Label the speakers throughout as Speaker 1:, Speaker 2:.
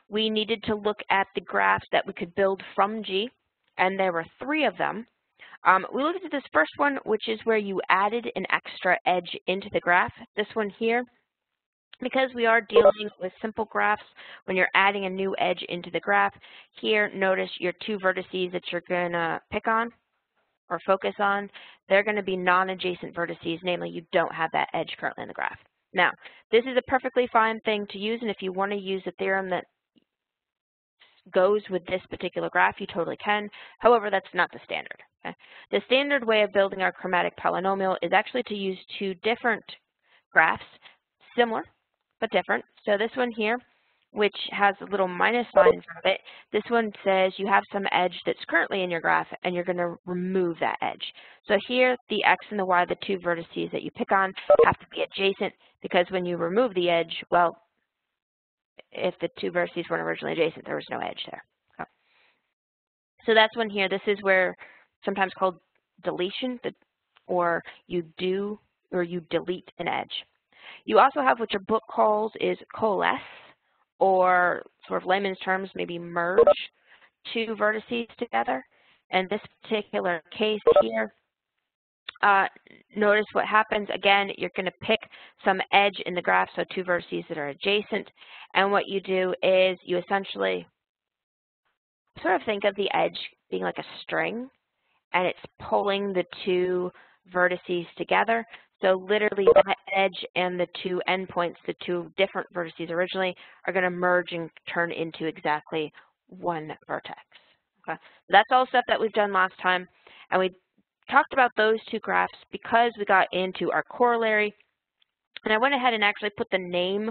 Speaker 1: we needed to look at the graphs that we could build from G, and there were 3 of them. We looked at this first one, which is where you added an extra edge into the graph. This one here, because we are dealing with simple graphs, when you're adding a new edge into the graph, here, notice your 2 vertices that you're going to pick on or focus on, they're going to be non-adjacent vertices, namely you don't have that edge currently in the graph. Now, this is a perfectly fine thing to use, and if you want to use a theorem that goes with this particular graph, you totally can. However, that's not the standard. Okay? The standard way of building our chromatic polynomial is actually to use 2 different graphs, similar but different. So this one here, which has a little minus sign in front of it, this one says you have some edge that's currently in your graph and you're going to remove that edge. So here, the x and the y, the 2 vertices that you pick on, have to be adjacent, because when you remove the edge, well, if the 2 vertices weren't originally adjacent, there was no edge there. Okay. So that's one here. This is where sometimes called deletion, or you delete an edge. You also have what your book calls is coalesce, or sort of layman's terms, maybe merge 2 vertices together. In this particular case here, notice what happens. Again, you're going to pick some edge in the graph, so 2 vertices that are adjacent. And what you do is you essentially sort of think of the edge being like a string, and it's pulling the 2 vertices together. So literally that edge and the 2 endpoints, the 2 different vertices originally, are going to merge and turn into exactly 1 vertex. Okay, that's all stuff that we've done last time, and we talked about those 2 graphs because we got into our corollary. And I went ahead and actually put the name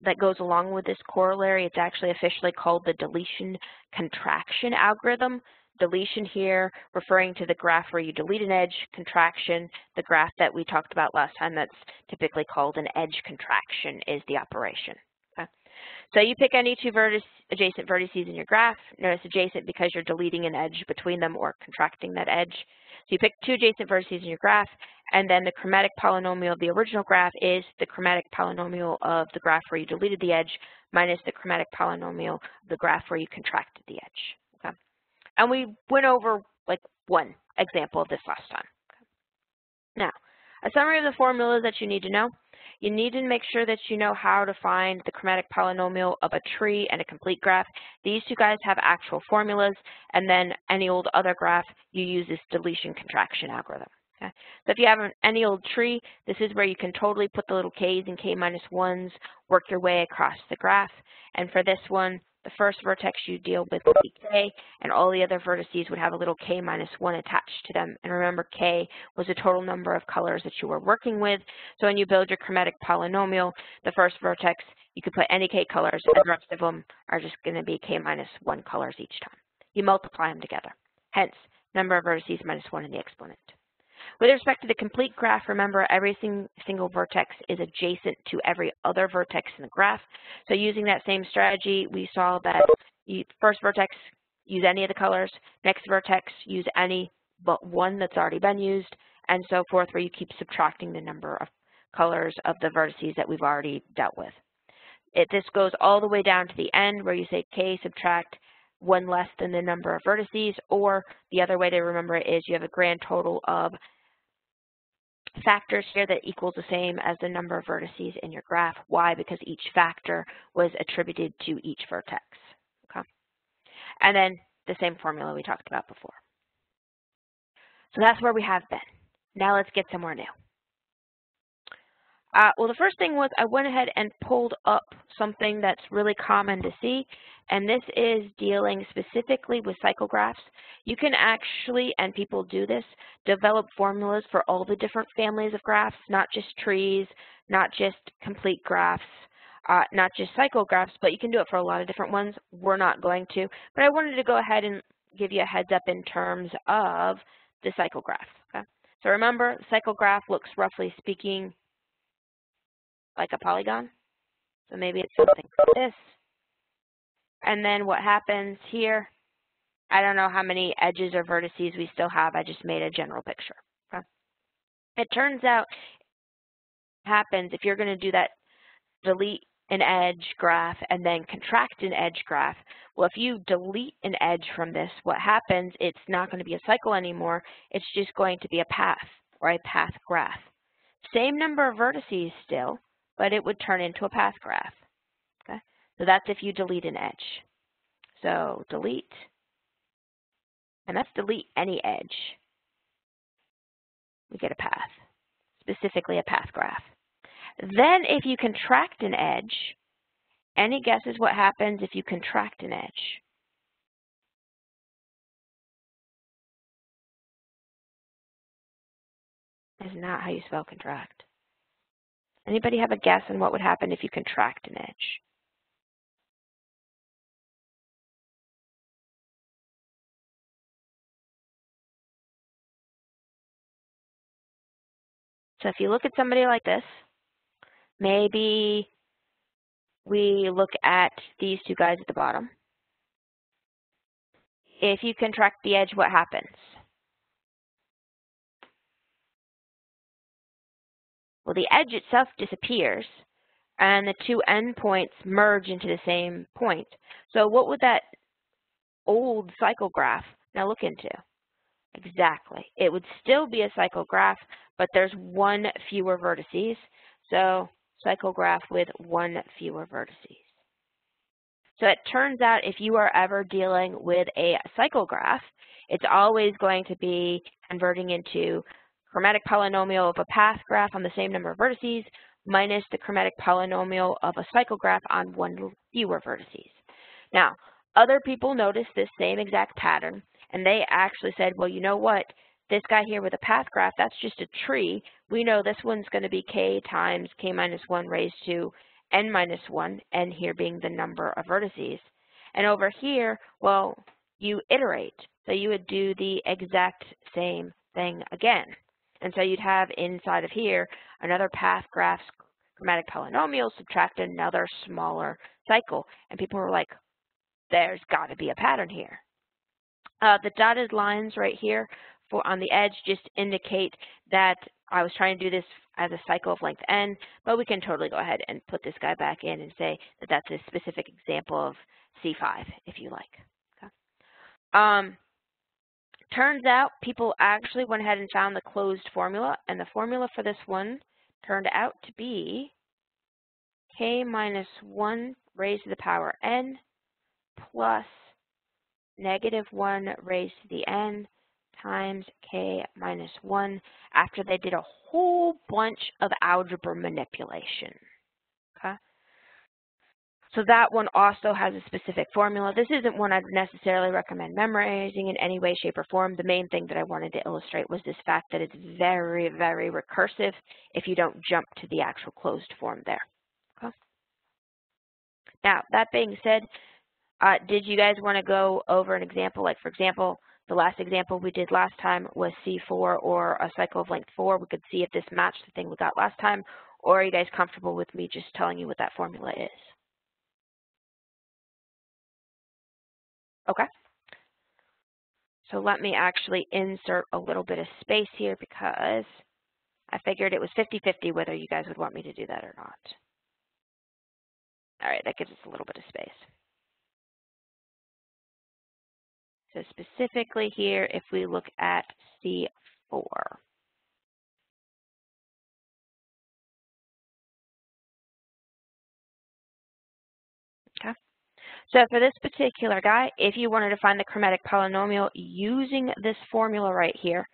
Speaker 1: that goes along with this corollary. It's actually officially called the deletion contraction algorithm. Deletion here referring to the graph where you delete an edge, contraction, the graph that we talked about last time that's typically called an edge contraction is the operation. Okay? So you pick any 2 adjacent vertices in your graph. Notice adjacent because you're deleting an edge between them or contracting that edge. So you pick 2 adjacent vertices in your graph, and then the chromatic polynomial of the original graph is the chromatic polynomial of the graph where you deleted the edge minus the chromatic polynomial of the graph where you contracted the edge. Okay? And we went over like 1 example of this last time. Okay. Now, a summary of the formulas that you need to know. You need to make sure that you know how to find the chromatic polynomial of a tree and a complete graph. These 2 guys have actual formulas, and then any old other graph, you use this deletion contraction algorithm. Okay? So if you have any old tree, this is where you can totally put the little k's and k-1s, work your way across the graph. And for this one, the first vertex you deal with would be k, and all the other vertices would have a little k-1 attached to them. And remember, k was the total number of colors that you were working with. So when you build your chromatic polynomial, the first vertex, you could put any k colors, and the rest of them are just going to be k-1 colors each time. You multiply them together. Hence, number of vertices minus 1 in the exponent. With respect to the complete graph, remember every single vertex is adjacent to every other vertex in the graph. So using that same strategy, we saw that first vertex, use any of the colors. Next vertex, use any but one that's already been used, and so forth, where you keep subtracting the number of colors of the vertices that we've already dealt with. This goes all the way down to the end, where you say k subtract 1 less than the number of vertices, or the other way to remember it is you have a grand total of factors here that equals the same as the number of vertices in your graph. Why? Because each factor was attributed to each vertex. Okay? And then the same formula we talked about before. So that's where we have been. Now let's get somewhere new. Well, the first thing was I went ahead and pulled up something that's really common to see, and this is dealing specifically with cycle graphs. You can actually, and people do this, develop formulas for all the different families of graphs, not just trees, not just complete graphs, not just cycle graphs, but you can do it for a lot of different ones. We're not going to, but I wanted to go ahead and give you a heads up in terms of the cycle graph. Okay? So remember, the cycle graph looks, roughly speaking, like a polygon. So maybe it's something like this. And then what happens here, I don't know how many edges or vertices we still have. I just made a general picture. Okay? It turns out happens if you're going to do that delete an edge graph and then contract an edge graph. Well, if you delete an edge from this, what happens, it's not going to be a cycle anymore. It's just going to be a path or a path graph. Same number of vertices still, but it would turn into a path graph. Okay? So that's if you delete an edge. So delete, and that's delete any edge. We get a path, specifically a path graph. Then if you contract an edge, any guesses what happens if you contract an edge? Is not how you spell contract. Anybody have a guess on what would happen if you contract an edge? So if you look at somebody like this, maybe we look at these two guys at the bottom. If you contract the edge, what happens? Well, the edge itself disappears, and the two endpoints merge into the same point. So what would that old cycle graph now look into? Exactly. It would still be a cycle graph, but there's one fewer vertices. So cycle graph with one fewer vertices. So it turns out if you are ever dealing with a cycle graph, it's always going to be converting into chromatic polynomial of a path graph on the same number of vertices minus the chromatic polynomial of a cycle graph on one fewer vertices. Now, other people noticed this same exact pattern, and they actually said, well, you know what? This guy here with a path graph, that's just a tree. We know this one's going to be k times k minus 1 raised to n minus 1, n here being the number of vertices. And over here, well, you iterate. So you would do the exact same thing again. And so you'd have inside of here another path graph's chromatic polynomial, subtract another smaller cycle. And people were like, there's got to be a pattern here. The dotted lines right here on the edge just indicate that I was trying to do this as a cycle of length n, but we can totally go ahead and put this guy back in and say that that's a specific example of C5, if you like. Okay. Turns out people actually went ahead and found the closed formula, and the formula for this one turned out to be k minus 1 raised to the power n plus negative 1 raised to the n times k minus 1 after they did a whole bunch of algebra manipulation. Okay? So that one also has a specific formula. This isn't one I'd necessarily recommend memorizing in any way, shape, or form. The main thing that I wanted to illustrate was this fact that it's very, very recursive if you don't jump to the actual closed form there. Okay? Now, that being said, did you guys want to go over an example? Like, for example, the last example we did last time was C4 or a cycle of length 4. We could see if this matched the thing we got last time, or are you guys comfortable with me just telling you what that formula is? Okay. So let me actually insert a little bit of space here because I figured it was 50-50 whether you guys would want me to do that or not. All right, that gives us a little bit of space. So specifically here, if we look at C4. Okay. So for this particular guy, if you wanted to find the chromatic polynomial using this formula right here,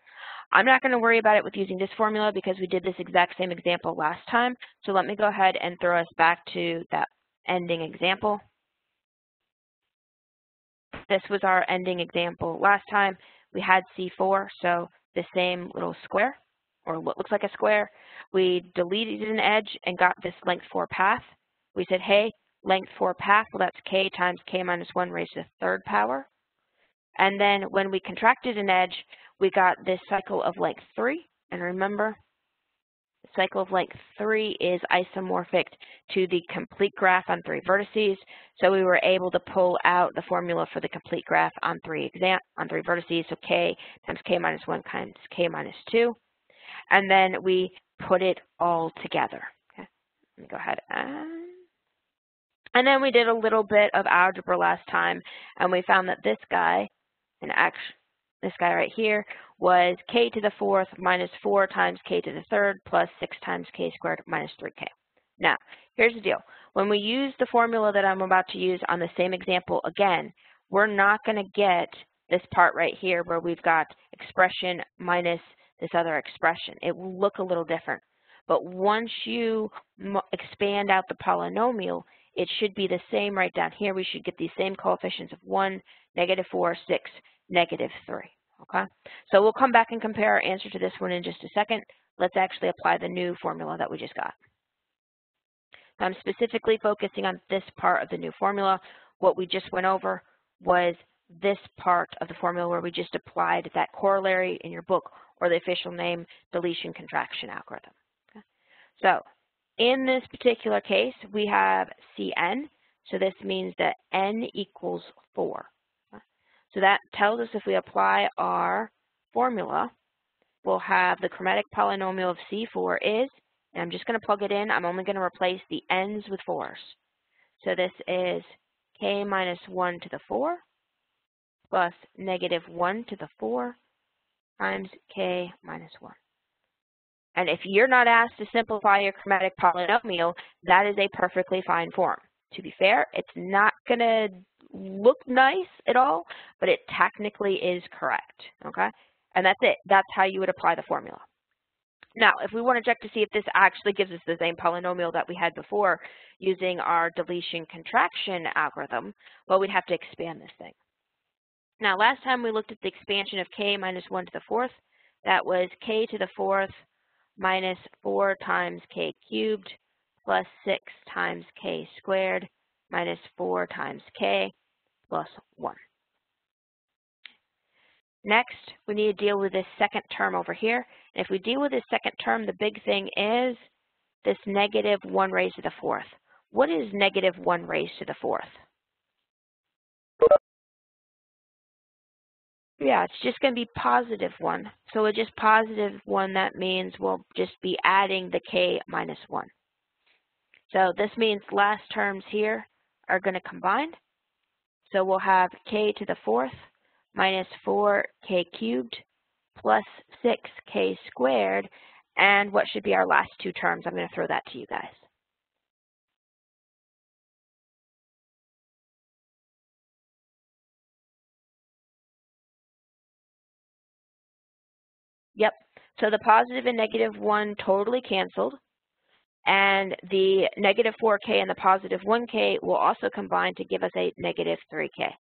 Speaker 1: I'm not going to worry about it with using this formula because we did this exact same example last time. So let me go ahead and throw us back to that ending example. This was our ending example last time. We had C4, so the same little square, or what looks like a square. We deleted an edge and got this length 4 path. We said, hey, length 4 path, well, that's k times k minus 1 raised to the third power. And then when we contracted an edge, we got this cycle of length 3. And remember, the cycle of length 3 is isomorphic to the complete graph on 3 vertices. So we were able to pull out the formula for the complete graph on 3 vertices. So k times k minus 1 times k minus 2. And then we put it all together. Okay. Let me go ahead and And then we did a little bit of algebra last time, and we found that this guy, this guy right here, was k to the fourth minus 4 times k to the third plus 6 times k squared minus 3k. Now, here's the deal. When we use the formula that I'm about to use on the same example again, we're not going to get this part right here where we've got expression minus this other expression. It will look a little different. But once you expand out the polynomial, it should be the same right down here. We should get these same coefficients of 1, -4, 6, -3. Okay? So we'll come back and compare our answer to this one in just a second. Let's actually apply the new formula that we just got. I'm specifically focusing on this part of the new formula. What we just went over was this part of the formula where we just applied that corollary in your book, or the official name, deletion contraction algorithm. Okay? So in this particular case, we have Cn. So this means that n equals 4. Okay? So that tells us if we apply our formula, we'll have the chromatic polynomial of C4 is, and I'm just going to plug it in. I'm only going to replace the n's with 4's. So this is k minus 1 to the 4 plus -1 to the 4 times k minus 1. And if you're not asked to simplify your chromatic polynomial, that is a perfectly fine form. To be fair, it's not going to look nice at all, but it technically is correct, okay? And that's it. That's how you would apply the formula. Now, if we want to check to see if this actually gives us the same polynomial that we had before using our deletion contraction algorithm, well, we'd have to expand this thing. Now, last time we looked at the expansion of k minus 1 to the 4th. That was k to the 4th minus 4 times k cubed plus 6 times k squared minus 4 times k plus 1. Next, we need to deal with this second term over here. And if we deal with this second term, the big thing is this -1 raised to the 4th. What is -1 raised to the 4th? Yeah, it's just going to be +1. So with just +1, that means we'll just be adding the k minus 1. So this means last terms here are going to combine. So we'll have k to the 4th minus 4k cubed plus 6k squared, and what should be our last two terms? I'm going to throw that to you guys. Yep, so the positive and -1 totally canceled, and the -4k and the +1k will also combine to give us a -3k.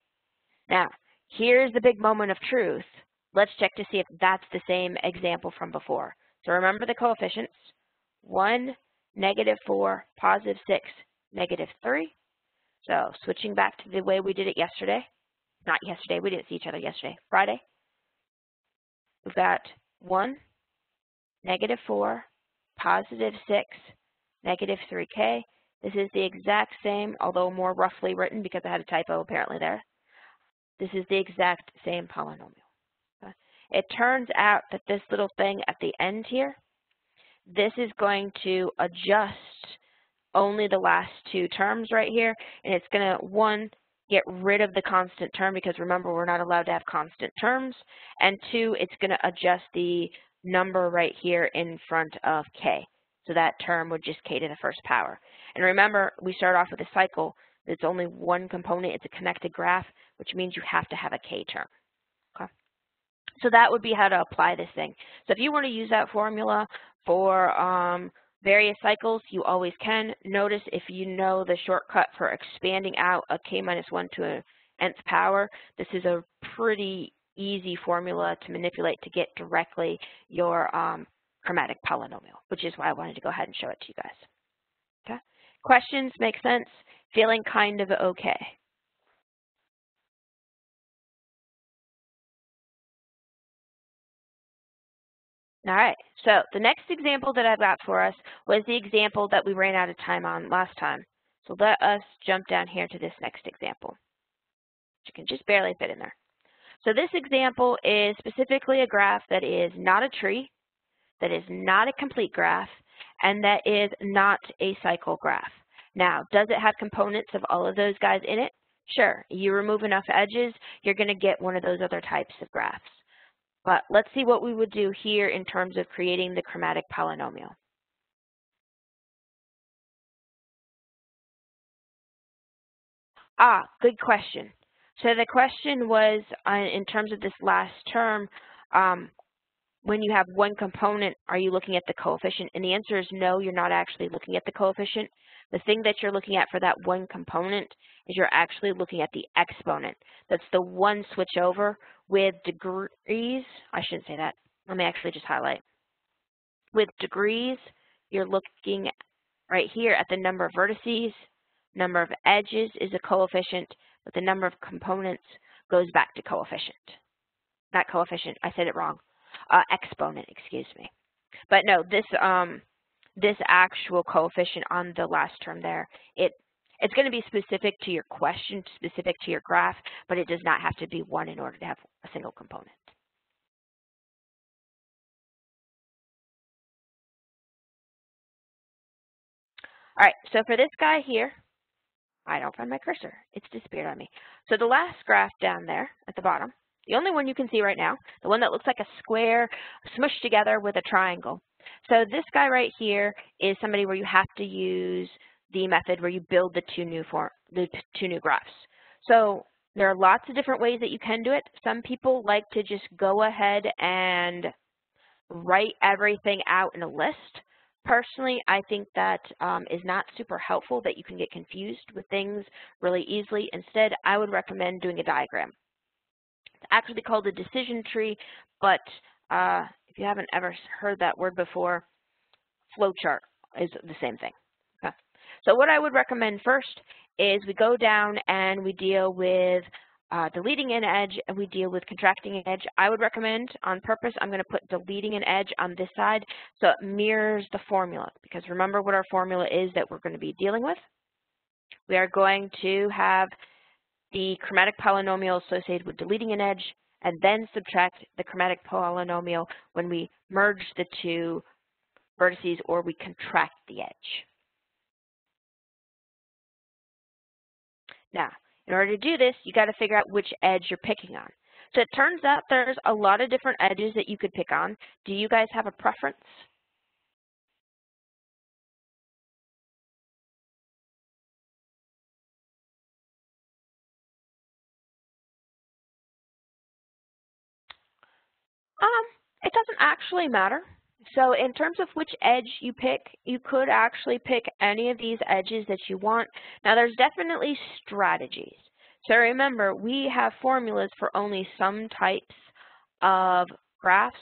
Speaker 1: Now, here's the big moment of truth. Let's check to see if that's the same example from before. So remember the coefficients: 1, -4, +6, -3. So switching back to the way we did it yesterday, not yesterday, we didn't see each other yesterday, Friday. We've got 1, -4, +6, -3k. This is the exact same, although more roughly written because I had a typo apparently there. This is the exact same polynomial. Okay? It turns out that this little thing at the end here, this is going to adjust only the last two terms right here, and it's going to, 1, get rid of the constant term because remember we're not allowed to have constant terms, and 2, it's going to adjust the number right here in front of k. So that term would just k to the first power. And remember, we start off with a cycle. It's only one component. It's a connected graph, which means you have to have a k term. Okay? So that would be how to apply this thing. So if you want to use that formula for various cycles, you always can. Notice if you know the shortcut for expanding out a k minus 1 to an nth power, this is a pretty easy formula to manipulate to get directly your chromatic polynomial, which is why I wanted to go ahead and show it to you guys. Okay? Questions? Make sense? Feeling kind of okay? All right, so the next example that I've got for us was the example that we ran out of time on last time. So let us jump down here to this next example. You can just barely fit in there. So this example is specifically a graph that is not a tree, that is not a complete graph, and that is not a cycle graph. Now, does it have components of all of those guys in it? Sure. You remove enough edges, you're going to get one of those other types of graphs. But let's see what we would do here in terms of creating the chromatic polynomial. Good question. So the question was, in terms of this last term, when you have one component, are you looking at the coefficient? And the answer is no, you're not actually looking at the coefficient. The thing that you're looking at for that one component is you're actually looking at the exponent. That's the one switch over with degrees. I shouldn't say that. Let me actually just highlight. With degrees, you're looking right here at the number of vertices. Number of edges is a coefficient, but the number of components goes back to coefficient. Not coefficient, I said it wrong. Exponent, excuse me. But no, this actual coefficient on the last term there, it's going to be specific to your question, specific to your graph, but it does not have to be one in order to have a single component. All right, so for this guy here, I don't find my cursor. It's disappeared on me. So the last graph down there at the bottom, the only one you can see right now, the one that looks like a square smushed together with a triangle. So this guy right here is somebody where you have to use the method where you build the two new graphs. So there are lots of different ways that you can do it. Some people like to just go ahead and write everything out in a list. Personally, I think that is not super helpful, that you can get confused with things really easily. Instead, I would recommend doing a diagram. It's actually called a decision tree, but if you haven't ever heard that word before, flowchart is the same thing. Okay. So what I would recommend first is we go down and we deal with deleting an edge, and we deal with contracting an edge. I would recommend, on purpose, I'm going to put deleting an edge on this side so it mirrors the formula, because remember what our formula is that we're going to be dealing with. We are going to have the chromatic polynomial associated with deleting an edge, and then subtract the chromatic polynomial when we merge the two vertices or we contract the edge. Now, in order to do this, you got to figure out which edge you're picking on. So it turns out there's a lot of different edges that you could pick on. Do you guys have a preference? It doesn't actually matter. So in terms of which edge you pick, you could actually pick any of these edges that you want. Now there's definitely strategies. So remember, we have formulas for only some types of graphs.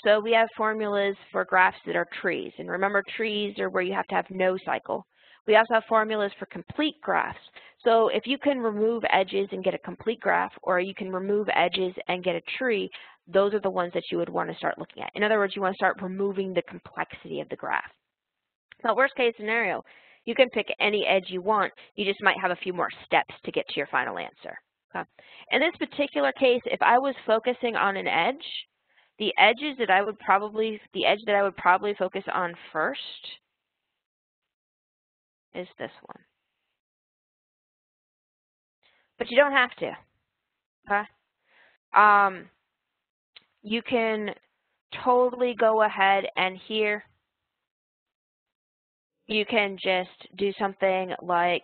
Speaker 1: So we have formulas for graphs that are trees. And remember, trees are where you have to have no cycle. We also have formulas for complete graphs. So if you can remove edges and get a complete graph, or you can remove edges and get a tree, those are the ones that you would want to start looking at. In other words, you want to start removing the complexity of the graph. Now, worst case scenario, you can pick any edge you want. You just might have a few more steps to get to your final answer. Okay? In this particular case, if I was focusing on an edge, the edge that I would probably focus on first is this one. But you don't have to. Okay? You can totally go ahead and here you can just do something like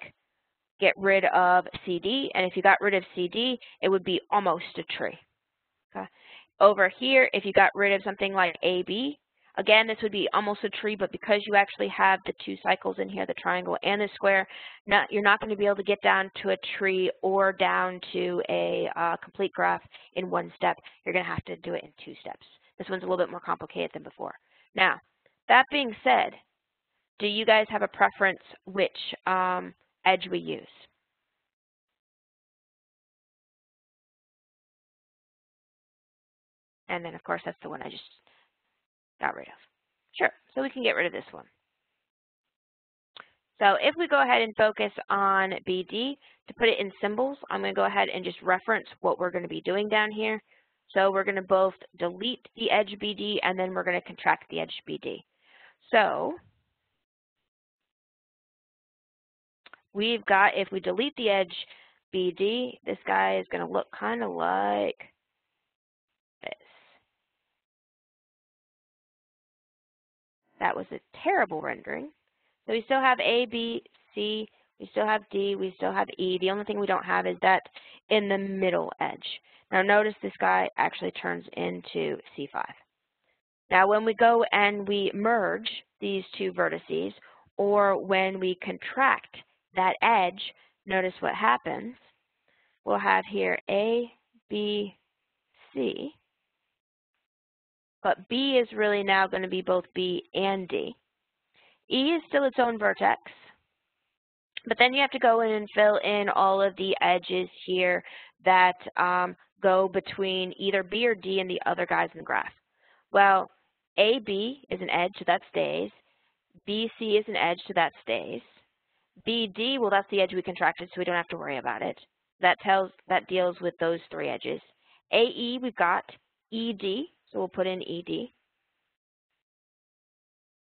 Speaker 1: get rid of CD, and if you got rid of CD, it would be almost a tree. Okay? Over here, if you got rid of something like AB, again, this would be almost a tree, but because you actually have the two cycles in here, the triangle and the square, you're not going to be able to get down to a tree or down to a complete graph in one step. You're going to have to do it in two steps. This one's a little bit more complicated than before. Now, that being said, do you guys have a preference which edge we use? And then, of course, that's the one I just got rid of. Sure, so we can get rid of this one. So if we go ahead and focus on BD, to put it in symbols, I'm going to go ahead and just reference what we're going to be doing down here. So we're going to both delete the edge BD, and then we're going to contract the edge BD. So we've got, if we delete the edge BD, this guy is going to look kind of like this. That was a terrible rendering. So we still have A, B, C, we still have D, we still have E. The only thing we don't have is that in the middle edge. Now notice this guy actually turns into C5. Now when we go and we merge these two vertices, or when we contract that edge, notice what happens. We'll have here A, B, C, but B is really now going to be both B and D. E is still its own vertex, but then you have to go in and fill in all of the edges here that go between either B or D and the other guys in the graph. Well, AB is an edge, so that stays. BC is an edge, so that stays. BD, well, that's the edge we contracted, so we don't have to worry about it. That deals with those three edges. AE, we've got ED, so we'll put in ED.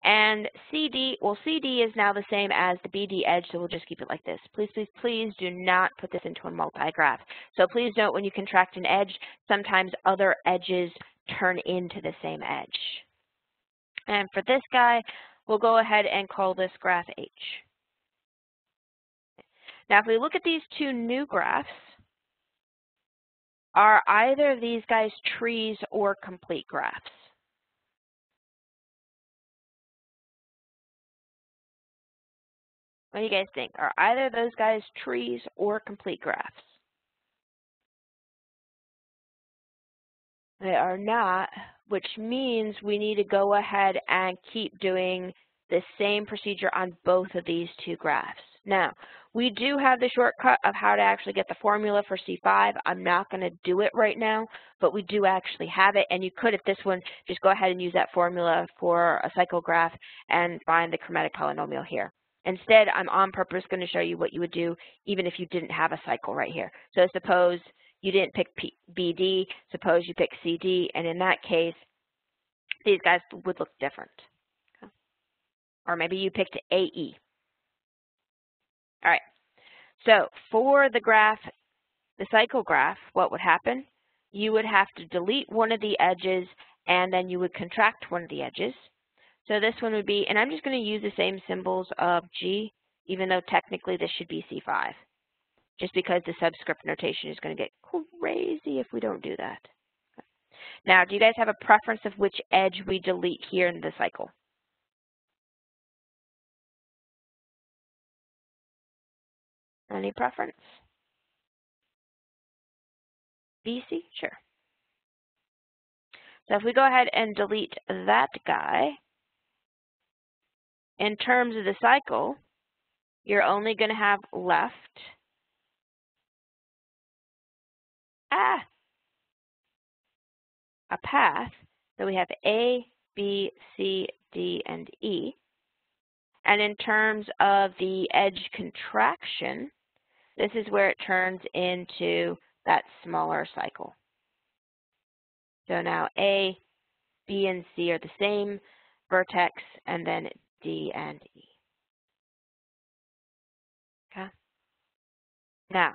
Speaker 1: And CD, well, CD is now the same as the BD edge, so we'll just keep it like this. Please, please, please do not put this into a multi-graph. So please note when you contract an edge, sometimes other edges turn into the same edge. And for this guy, we'll go ahead and call this graph H. Now, if we look at these two new graphs, are either of these guys trees or complete graphs? What do you guys think? Are either of those guys trees or complete graphs? They are not, which means we need to go ahead and keep doing the same procedure on both of these two graphs. Now, we do have the shortcut of how to actually get the formula for C5. I'm not going to do it right now, but we do actually have it, and you could, if this one, just go ahead and use that formula for a cycle graph and find the chromatic polynomial here. Instead, I'm on purpose going to show you what you would do even if you didn't have a cycle right here. So suppose you didn't pick BD, suppose you pick CD, and in that case, these guys would look different. Okay. Or maybe you picked AE. All right, so for the graph, the cycle graph, what would happen? You would have to delete one of the edges, and then you would contract one of the edges. So this one would be, and I'm just going to use the same symbols of G, even though technically this should be C5, just because the subscript notation is going to get crazy if we don't do that. Okay. Now, do you guys have a preference of which edge we delete here in the cycle? Any preference? BC? Sure. So if we go ahead and delete that guy, in terms of the cycle, you're only going to have left a path. So we have A, B, C, D, and E. And in terms of the edge contraction, this is where it turns into that smaller cycle. So now A, B, and C are the same vertex, and then D and E. Okay. Now,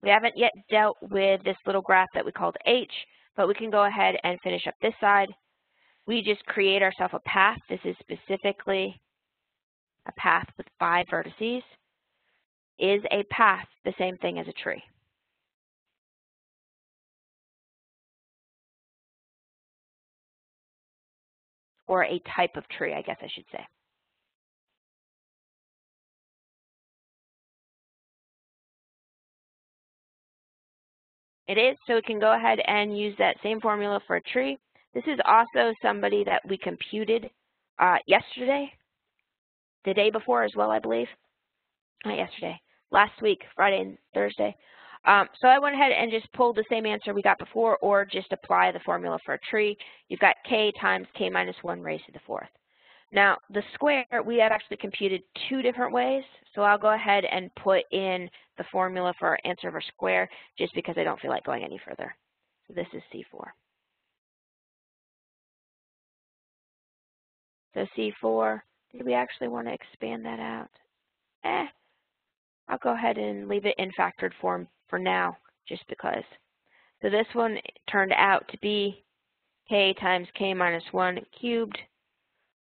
Speaker 1: we haven't yet dealt with this little graph that we called H, but we can go ahead and finish up this side. We just create ourselves a path. This is specifically a path with 5 vertices. Is a path the same thing as a tree? Or a type of tree, I guess I should say. It is, so we can go ahead and use that same formula for a tree. This is also somebody that we computed yesterday, the day before as well, I believe. Not yesterday, last week, Friday and Thursday. So I went ahead and just pulled the same answer we got before, or just apply the formula for a tree. You've got k times k minus 1 raised to the 4th. Now, the square, we have actually computed 2 different ways, so I'll go ahead and put in the formula for our answer of our square, just because I don't feel like going any further. So this is C4. So C4, did we actually want to expand that out? I'll go ahead and leave it in factored form for now, just because. So this one turned out to be k times k minus 1 cubed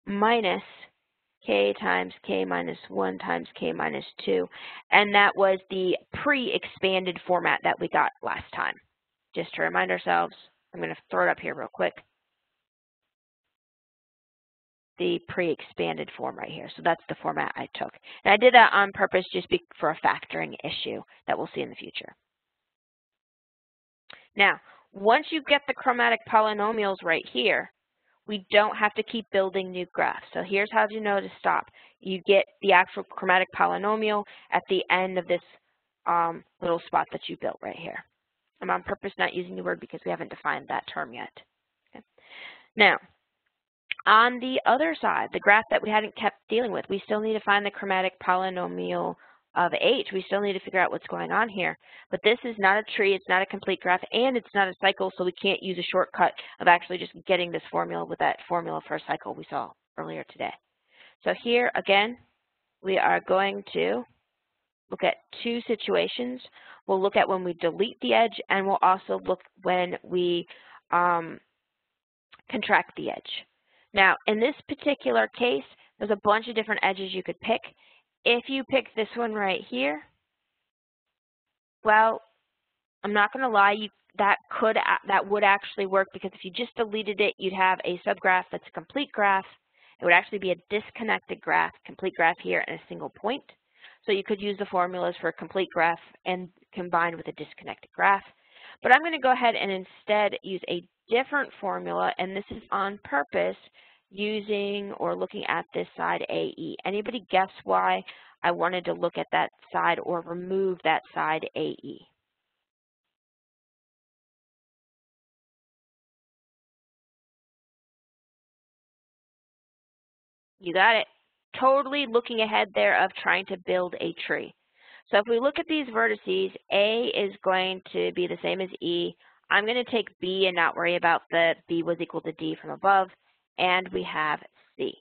Speaker 1: minus k times k minus 1 times k minus 2. And that was the pre-expanded format that we got last time. Just to remind ourselves, I'm going to throw it up here real quick. The pre-expanded form right here. So that's the format I took. And I did that on purpose just for a factoring issue that we'll see in the future. Now, once you get the chromatic polynomials right here, we don't have to keep building new graphs. So here's how you know to stop. You get the actual chromatic polynomial at the end of this little spot that you built right here. I'm on purpose not using the word because we haven't defined that term yet. Okay. Now, on the other side, the graph that we hadn't kept dealing with, we still need to find the chromatic polynomial of h. We still need to figure out what's going on here. But this is not a tree, it's not a complete graph, and it's not a cycle, so we can't use a shortcut of actually just getting this formula with that formula for a cycle we saw earlier today. So here, again, we are going to look at two situations. We'll look at when we delete the edge, and we'll also look when we contract the edge. Now, in this particular case, there's a bunch of different edges you could pick. If you pick this one right here, well, I'm not going to lie, that would actually work, because if you just deleted it, you'd have a subgraph that's a complete graph. It would actually be a disconnected graph, complete graph here, and a single point. So you could use the formulas for a complete graph and combine with a disconnected graph. But I'm going to go ahead and instead use a different formula, and this is on purpose, using or looking at this side AE. Anybody guess why I wanted to look at that side or remove that side AE? You got it. Totally looking ahead there of trying to build a tree. So if we look at these vertices, A is going to be the same as E. I'm going to take B and not worry about the B was equal to D from above. And we have C.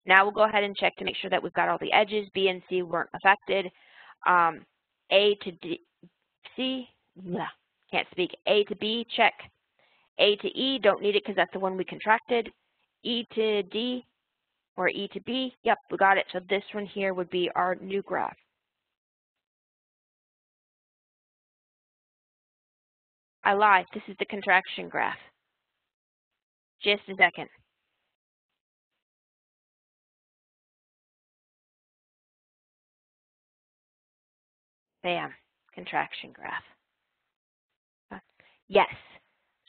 Speaker 1: Now we'll go ahead and check to make sure that we've got all the edges. B and C weren't affected. A to D, C, can't speak. A to B, check. A to E, don't need it because that's the one we contracted. E to D, or E to B, yep, we got it. So this one here would be our new graph. I lied, this is the contraction graph. Just a second. Bam, contraction graph. Yes,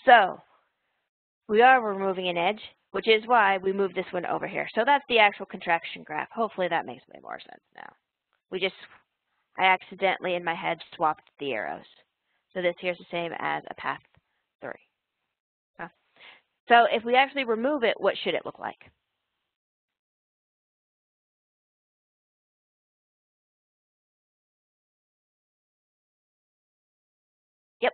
Speaker 1: so we are removing an edge, which is why we moved this one over here. So that's the actual contraction graph. Hopefully that makes way more sense now. I accidentally in my head swapped the arrows. So this here's the same as a path 3. So if we actually remove it, what should it look like? Yep,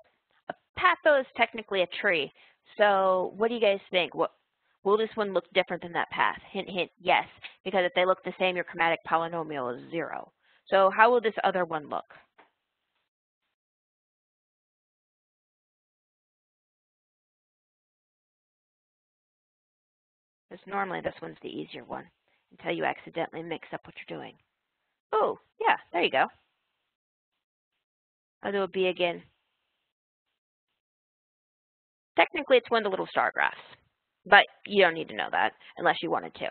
Speaker 1: a path though is technically a tree. So what do you guys think? Will this one look different than that path? Hint, hint, yes, because if they look the same, your chromatic polynomial is 0. So how will this other one look? Because normally this one's the easier one until you accidentally mix up what you're doing. Oh, yeah, there you go. I'll do a B again. Technically, it's one of the little star graphs, but you don't need to know that unless you wanted to.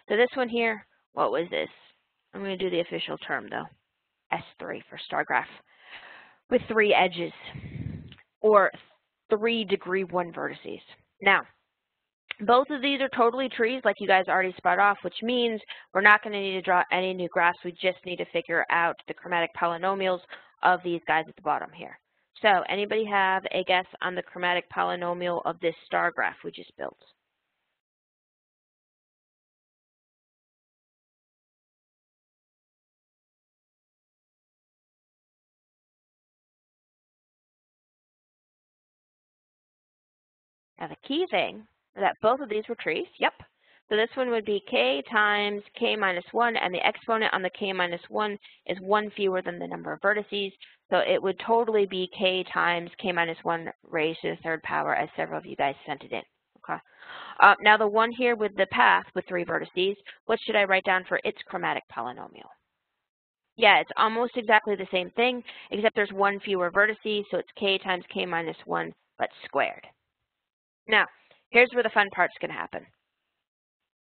Speaker 1: So this one here, what was this? I'm going to do the official term, though. S3 for star graph with 3 edges, or 3 degree 1 vertices. Now, both of these are totally trees, like you guys already spot off, which means we're not going to need to draw any new graphs. We just need to figure out the chromatic polynomials of these guys at the bottom here. So anybody have a guess on the chromatic polynomial of this star graph we just built? Now the key thing is that both of these were trees, yep. So this one would be k times k minus 1, and the exponent on the k minus 1 is 1 fewer than the number of vertices. So it would totally be k times k minus 1 raised to the third power, as several of you guys sent it in. Okay. Now the one here with the path with 3 vertices, what should I write down for its chromatic polynomial? Yeah, it's almost exactly the same thing, except there's 1 fewer vertices, so it's k times k minus 1, but squared. Now, here's where the fun part's going to happen.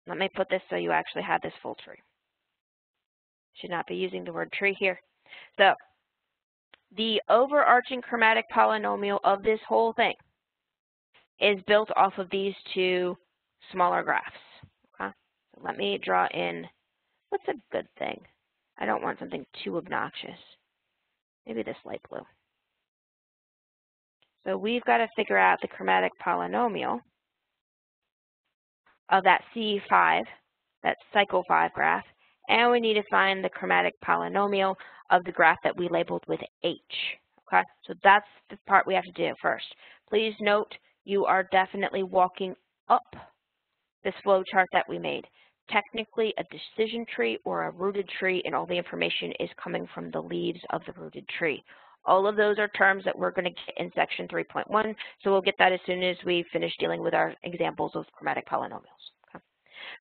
Speaker 1: Let me put this so you actually have this full tree. Should not be using the word tree here. So, the overarching chromatic polynomial of this whole thing is built off of these 2 smaller graphs. Okay? So let me draw in, what's a good thing? I don't want something too obnoxious. Maybe this light blue. So we've got to figure out the chromatic polynomial of that C5, that cycle 5 graph, and we need to find the chromatic polynomial of the graph that we labeled with H. Okay, so that's the part we have to do first. Please note you are definitely walking up this flow chart that we made. Technically a decision tree or a rooted tree, and all the information is coming from the leaves of the rooted tree. All of those are terms that we're going to get in section 3.1, so we'll get that as soon as we finish dealing with our examples of chromatic polynomials. Okay.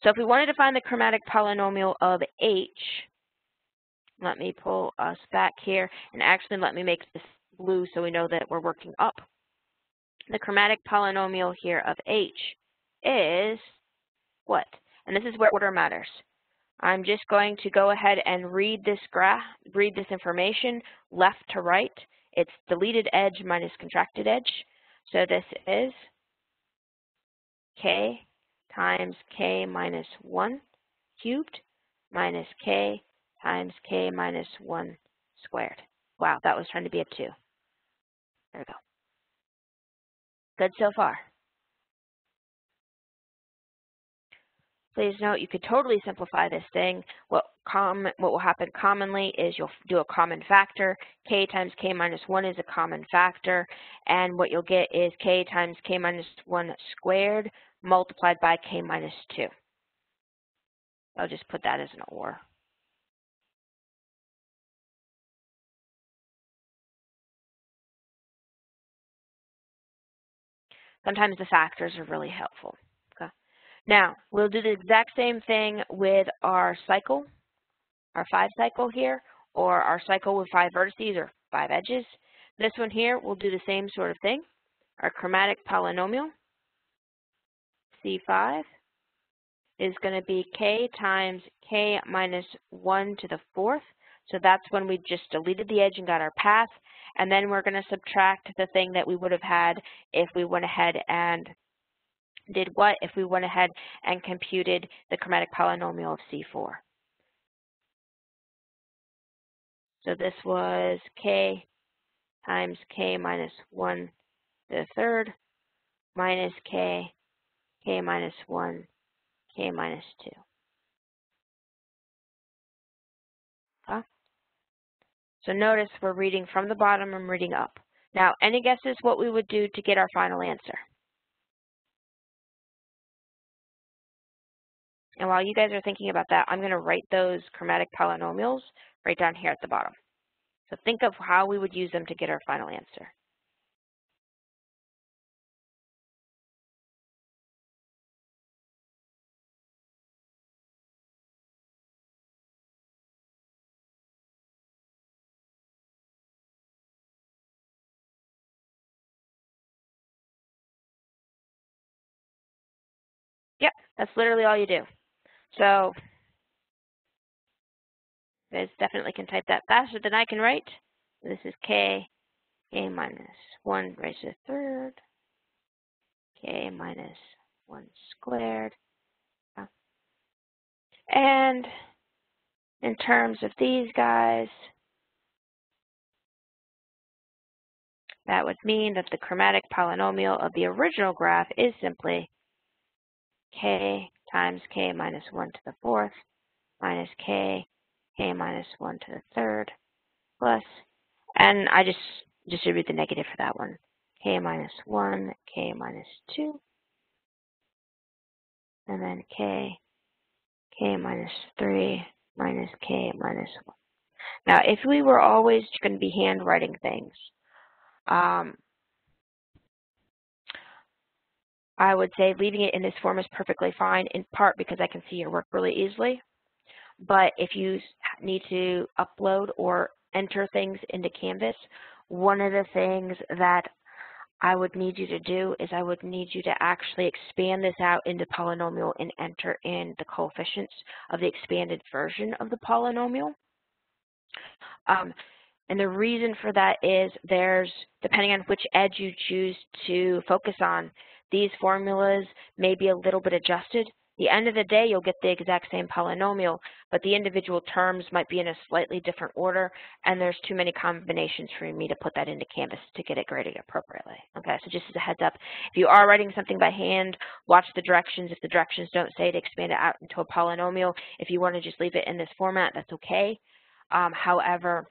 Speaker 1: So if we wanted to find the chromatic polynomial of H, let me pull us back here, and actually let me make this blue so we know that we're working up. The chromatic polynomial here of H is what? And this is where order matters. I'm just going to go ahead and read this graph, read this information left to right. It's deleted edge minus contracted edge. So this is k times k minus 1 cubed minus k times k minus 1 squared. Wow, that was trying to be a 2. There we go. Good so far. Please note you could totally simplify this thing. What will happen commonly is you'll do a common factor. K times k minus 1 is a common factor, and what you'll get is k times k minus 1 squared multiplied by k minus 2. I'll just put that as an OR. Sometimes the factors are really helpful. Okay. Now, we'll do the exact same thing with our cycle, our 5 cycle here, or our cycle with 5 vertices or 5 edges. This one here, we'll do the same sort of thing. Our chromatic polynomial, C5, is going to be k times k minus 1 to the 4th. So that's when we just deleted the edge and got our path. And then we're going to subtract the thing that we would have had if we went ahead and did what? If we went ahead and computed the chromatic polynomial of C4. So this was k times k minus 1 to the 3rd minus k minus 1, k minus 2. Okay. So notice we're reading from the bottom and reading up. Now, any guesses what we would do to get our final answer? And while you guys are thinking about that, I'm going to write those chromatic polynomials right down here at the bottom. So think of how we would use them to get our final answer. Yep, that's literally all you do. So you guys definitely can type that faster than I can write. This is k minus 1 raised to the 3rd, k minus 1 squared. And in terms of these guys, that would mean that the chromatic polynomial of the original graph is simply k times k minus 1 to the 4th minus k minus 1 to the 3rd plus, and I just distribute the negative for that one, k minus 1, k minus 2, and then k minus 3 minus k minus 1. Now, if we were always going to be handwriting things, I would say leaving it in this form is perfectly fine, in part because I can see your work really easily. But if you need to upload or enter things into Canvas, one of the things that I would need you to do is I would need you to actually expand this out into polynomial and enter in the coefficients of the expanded version of the polynomial. And the reason for that is depending on which edge you choose to focus on, these formulas may be a little bit adjusted. At the end of the day, you'll get the exact same polynomial, but the individual terms might be in a slightly different order, and there's too many combinations for me to put that into Canvas to get it graded appropriately. Okay, so just as a heads up, if you are writing something by hand, watch the directions. If the directions don't say to expand it out into a polynomial, if you want to just leave it in this format, that's okay. However,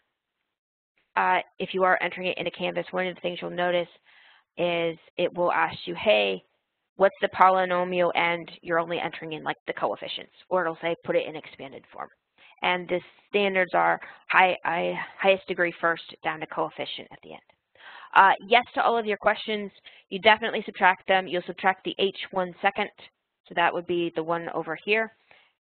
Speaker 1: if you are entering it into Canvas, one of the things you'll notice is it will ask you, hey, what's the polynomial, and you're only entering in like the coefficients, or it'll say put it in expanded form. And the standards are highest degree first down to coefficient at the end. Yes to all of your questions. You definitely subtract them. You'll subtract the H1 second, so that would be the one over here,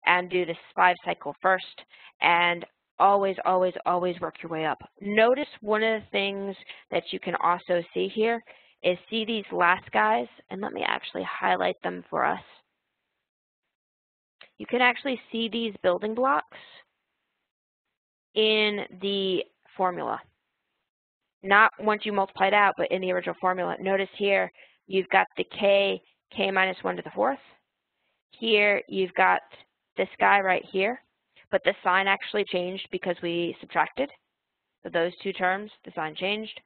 Speaker 1: and do this 5 cycle first, and always, always, always work your way up. Notice one of the things that you can also see here is see these last guys, and let me actually highlight them for us. You can actually see these building blocks in the formula. Not once you multiply it out, but in the original formula. Notice here, you've got the k minus 1 to the 4th. Here, you've got this guy right here, but the sign actually changed because we subtracted. So those two terms, the sign changed.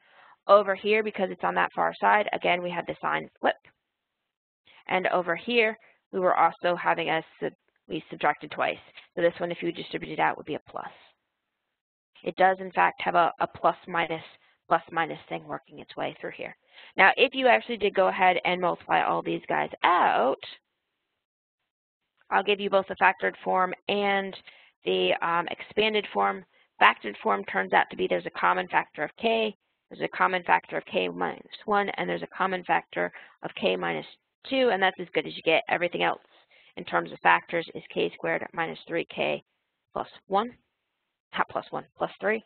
Speaker 1: Over here, because it's on that far side, again, we had the sign flip. And over here, we were also having we subtracted twice. So this one, if you distribute it out, would be a plus. It does, in fact, have a plus minus thing working its way through here. Now, if you actually did go ahead and multiply all these guys out, I'll give you both the factored form and the expanded form. Factored form turns out to be there's a common factor of k, there's a common factor of k minus 1, and there's a common factor of k minus 2, and that's as good as you get. Everything else in terms of factors is k squared minus 3k plus 1, not plus 1, plus 3.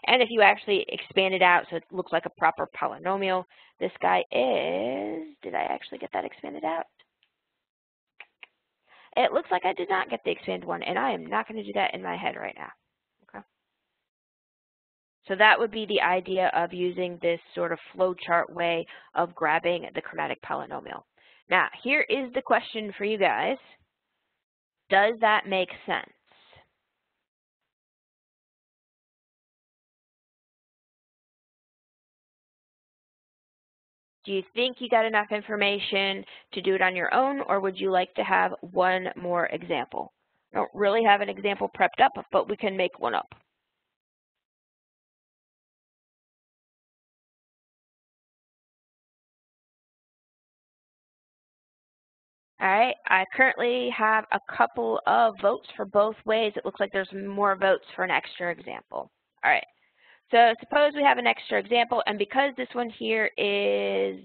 Speaker 1: And if you actually expand it out so it looks like a proper polynomial, this guy is, did I actually get that expanded out? It looks like I did not get the expanded one, and I am not going to do that in my head right now. Okay. So that would be the idea of using this sort of flowchart way of grabbing the chromatic polynomial. Now, here is the question for you guys. Does that make sense? Do you think you got enough information to do it on your own, or would you like to have one more example? I don't really have an example prepped up, but we can make one up. All right, I currently have a couple of votes for both ways. It looks like there's more votes for an extra example. All right, so suppose we have an extra example, and because this one here is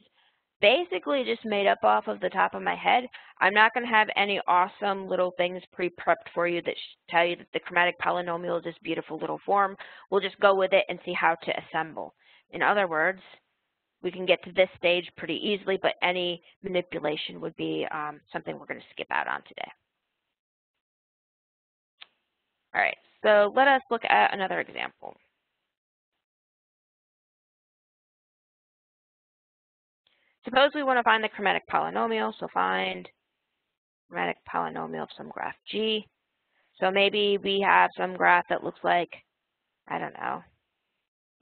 Speaker 1: basically just made up off of the top of my head, I'm not going to have any awesome little things pre-prepped for you that tell you that the chromatic polynomial is this beautiful little form. We'll just go with it and see how to assemble. In other words, we can get to this stage pretty easily, but any manipulation would be something we're going to skip out on today. All right, so let us look at another example. Suppose we want to find the chromatic polynomial, so find chromatic polynomial of some graph G. So maybe we have some graph that looks like, I don't know,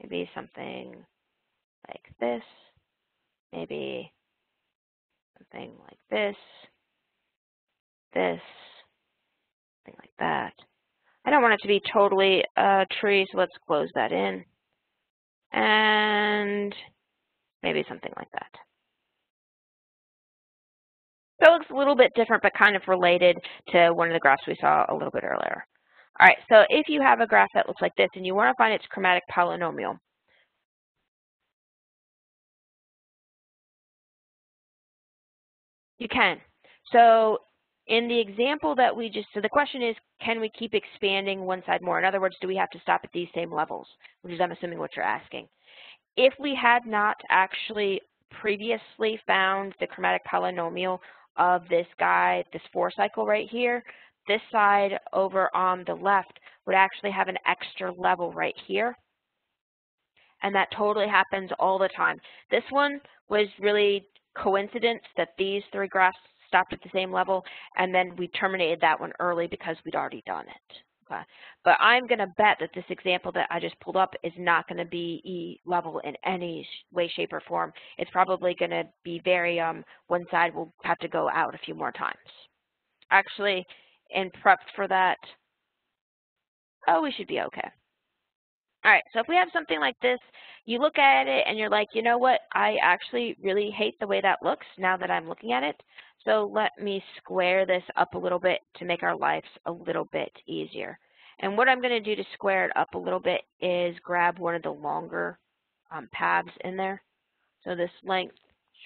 Speaker 1: maybe something like this, maybe something like this, something like that. I don't want it to be totally a tree, so let's close that in. And maybe something like that. So it looks a little bit different, but kind of related to one of the graphs we saw a little bit earlier. All right, so if you have a graph that looks like this and you want to find its chromatic polynomial, you can. So in the example that we just, so the question is, can we keep expanding one side more? In other words, do we have to stop at these same levels, which is, I'm assuming, what you're asking. If we had not actually previously found the chromatic polynomial of this guy, this 4 cycle right here, this side over on the left would actually have an extra level right here. And that totally happens all the time. This one was really coincidence that these 3 graphs stopped at the same level, and then we terminated that one early because we'd already done it. Okay. But I'm going to bet that this example that I just pulled up is not going to be level in any way, shape, or form. It's probably going to be very, one side will have to go out a few more times. Actually, in prep for that, oh, we should be okay. All right, so if we have something like this, you look at it and you're like, you know what, I actually really hate the way that looks now that I'm looking at it. So let me square this up a little bit to make our lives a little bit easier. And what I'm going to do to square it up a little bit is grab one of the longer paths in there. So this length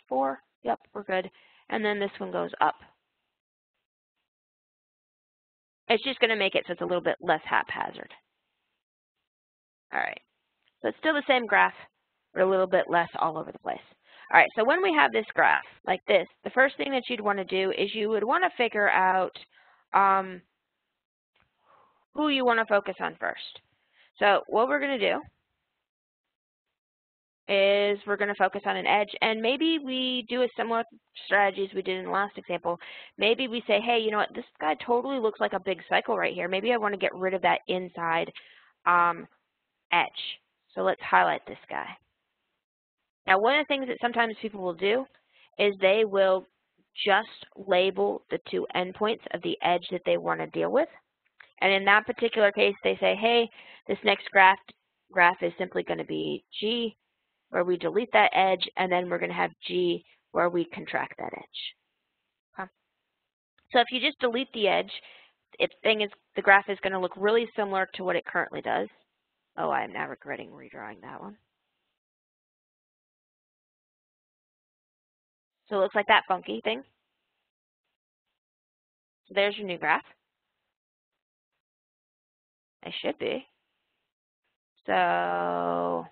Speaker 1: 4, yep, we're good. And then this one goes up. It's just going to make it so it's a little bit less haphazard. All right, so it's still the same graph, but a little bit less all over the place. All right, so when we have this graph like this, the first thing that you'd want to do is you would want to figure out who you want to focus on first. So what we're going to do is we're going to focus on an edge, and maybe we do a similar strategy as we did in the last example. Maybe we say, hey, you know what, this guy totally looks like a big cycle right here. Maybe I want to get rid of that inside edge. So let's highlight this guy. Now, one of the things that sometimes people will do is they will just label the 2 endpoints of the edge that they want to deal with. And in that particular case, they say, hey, this next graph is simply going to be G, where we delete that edge, and then we're going to have G, where we contract that edge. Okay. So if you just delete the edge, the graph is going to look really similar to what it currently does. Oh, I'm now regretting redrawing that one. So it looks like that funky thing. So there's your new graph. I should be. So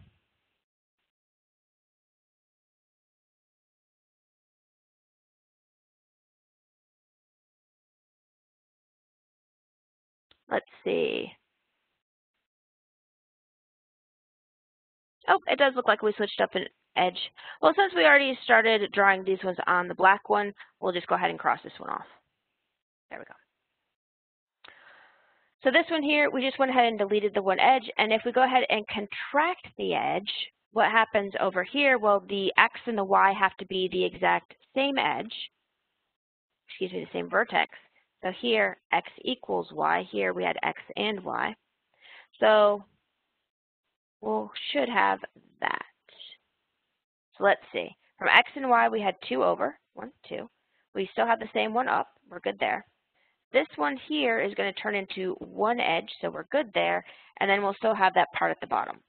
Speaker 1: let's see. Oh, it does look like we switched up an edge. Well, since we already started drawing these ones on the black one, we'll just go ahead and cross this one off. There we go. So this one here, we just went ahead and deleted the one edge. And if we go ahead and contract the edge, what happens over here? Well, the X and the Y have to be the exact same edge. Excuse me, the same vertex. So here, X equals Y. Here we had X and Y. So we should have that. So let's see. From X and Y, we had 2 over. 1, 2. We still have the same one up. We're good there. This one here is going to turn into 1 edge, so we're good there. And then we'll still have that part at the bottom.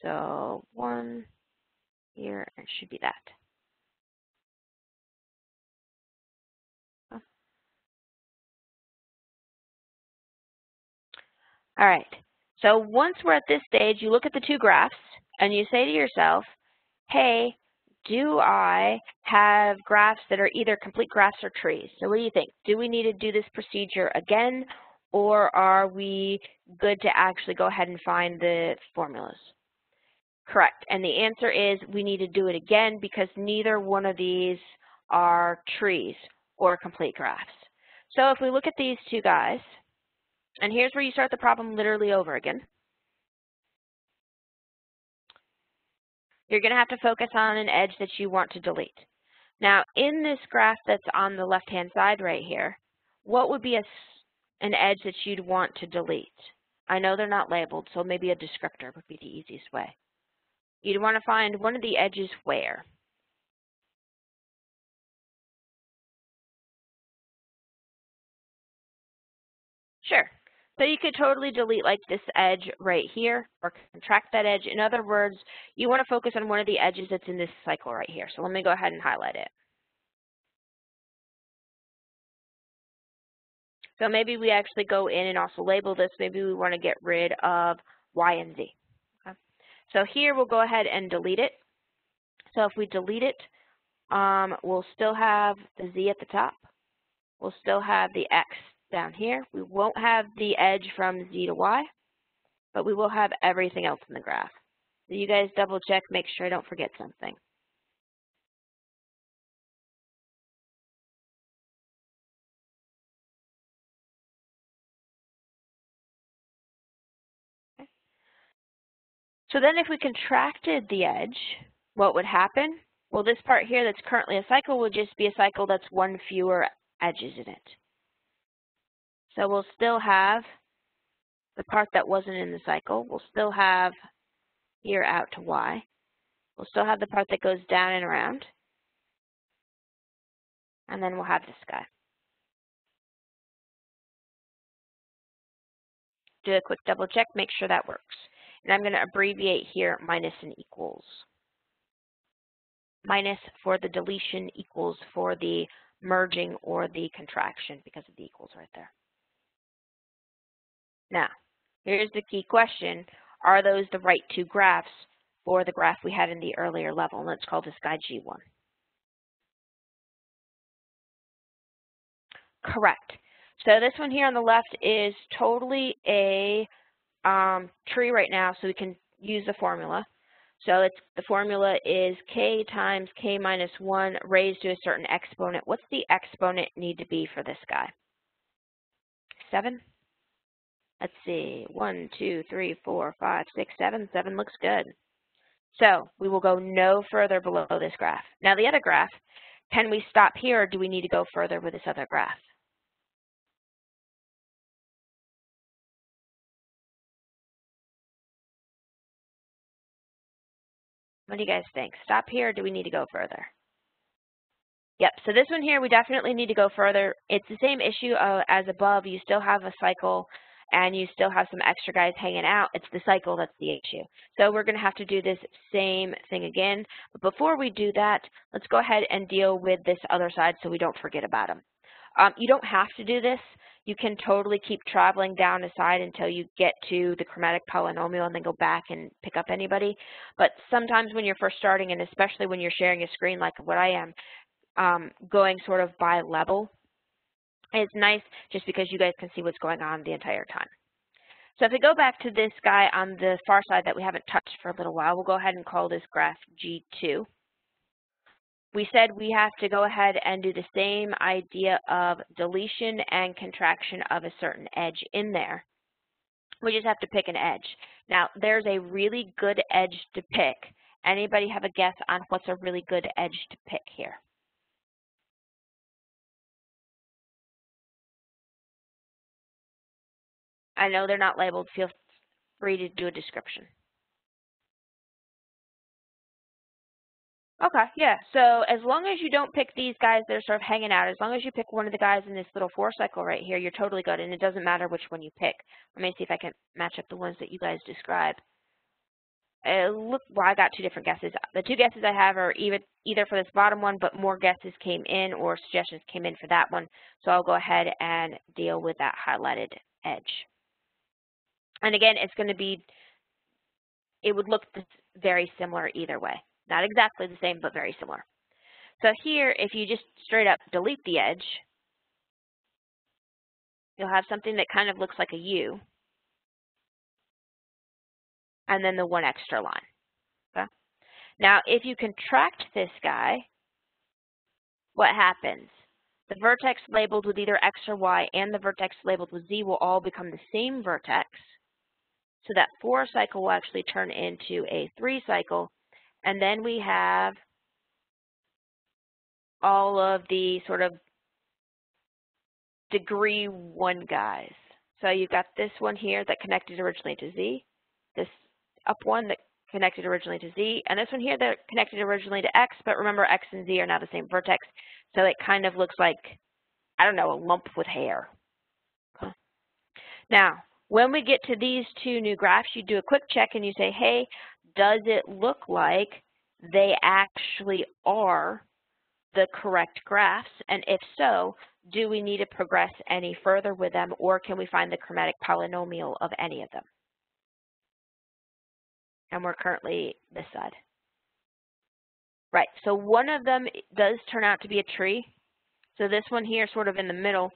Speaker 1: So 1 here, and it should be that. Oh. All right. So once we're at this stage, you look at the 2 graphs, and you say to yourself, hey, do I have graphs that are either complete graphs or trees? So what do you think? Do we need to do this procedure again, or are we good to actually go ahead and find the formulas? Correct. And the answer is we need to do it again because neither one of these are trees or complete graphs. So if we look at these 2 guys, and here's where you start the problem literally over again. You're going to have to focus on an edge that you want to delete. Now, in this graph that's on the left-hand side right here, what would be an edge that you'd want to delete? I know they're not labeled, so maybe a descriptor would be the easiest way. You'd want to find one of the edges where? So you could totally delete like this edge right here or contract that edge. In other words, you want to focus on one of the edges that's in this cycle right here. So let me go ahead and highlight it. So maybe we actually go in and also label this. Maybe we want to get rid of Y and Z. Okay. So here we'll go ahead and delete it. So if we delete it, we'll still have the Z at the top. We'll still have the X down here. We won't have the edge from Z to Y, but we will have everything else in the graph. So you guys double check, make sure I don't forget something. Okay. So then if we contracted the edge, what would happen? Well, this part here that's currently a cycle would just be a cycle that's one fewer edges in it. So we'll still have the part that wasn't in the cycle. We'll still have here out to Y. We'll still have the part that goes down and around. And then we'll have this guy. Do a quick double check, make sure that works. And I'm going to abbreviate here minus and equals. Minus for the deletion, equals for the merging or the contraction because of the equals right there. Now, here's the key question. Are those the right two graphs for the graph we had in the earlier level? And let's call this guy G1. Correct. So this one here on the left is totally a tree right now, so we can use the formula. So the formula is k times k minus 1 raised to a certain exponent. What's the exponent need to be for this guy? 7? Let's see. 1, 2, 3, 4, 5, 6, 7. 7 looks good. So we will go no further below this graph. Now the other graph, can we stop here or do we need to go further with this other graph? What do you guys think? Stop here or do we need to go further? Yep, so this one here, we definitely need to go further. It's the same issue as above. You still have a cycle and you still have some extra guys hanging out. It's the cycle that's the issue. So we're going to have to do this same thing again. But before we do that, let's go ahead and deal with this other side so we don't forget about them. You don't have to do this. You can totally keep traveling down a side until you get to the chromatic polynomial and then go back and pick up anybody. But sometimes when you're first starting, and especially when you're sharing a screen like what I am, going sort of by level is nice just because you guys can see what's going on the entire time. So if we go back to this guy on the far side that we haven't touched for a little while, we'll go ahead and call this graph G2. We said we have to go ahead and do the same idea of deletion and contraction of a certain edge in there. We just have to pick an edge. Now, there's a really good edge to pick. Anybody have a guess on what's a really good edge to pick here? I know they're not labeled. Feel free to do a description. Okay, yeah. So as long as you don't pick these guys that are sort of hanging out, as long as you pick one of the guys in this little 4 cycle right here, you're totally good, and it doesn't matter which one you pick. Let me see if I can match up the ones that you guys describe. Well, I got 2 different guesses. The 2 guesses I have are either for this bottom one, but more guesses came in or suggestions came in for that one. So I'll go ahead and deal with that highlighted edge. And again, it's going to be, it would look very similar either way. Not exactly the same, but very similar. So here, if you just straight up delete the edge, you'll have something that kind of looks like a U, and then the 1 extra line. Okay? Now, if you contract this guy, what happens? The vertex labeled with either X or Y and the vertex labeled with Z will all become the same vertex. So that 4 cycle will actually turn into a 3 cycle. And then we have all of the sort of degree 1 guys. So you've got this one here that connected originally to Z, this up one that connected originally to Z, and this one here that connected originally to X, but remember X and Z are now the same vertex, so it kind of looks like, I don't know, a lump with hair. Okay. Now, When we get to these two new graphs, you do a quick check and you say, hey, does it look like they actually are the correct graphs? And if so, do we need to progress any further with them, or can we find the chromatic polynomial of any of them? And we're currently this side. Right, so one of them does turn out to be a tree. So this one here, sort of in the middle,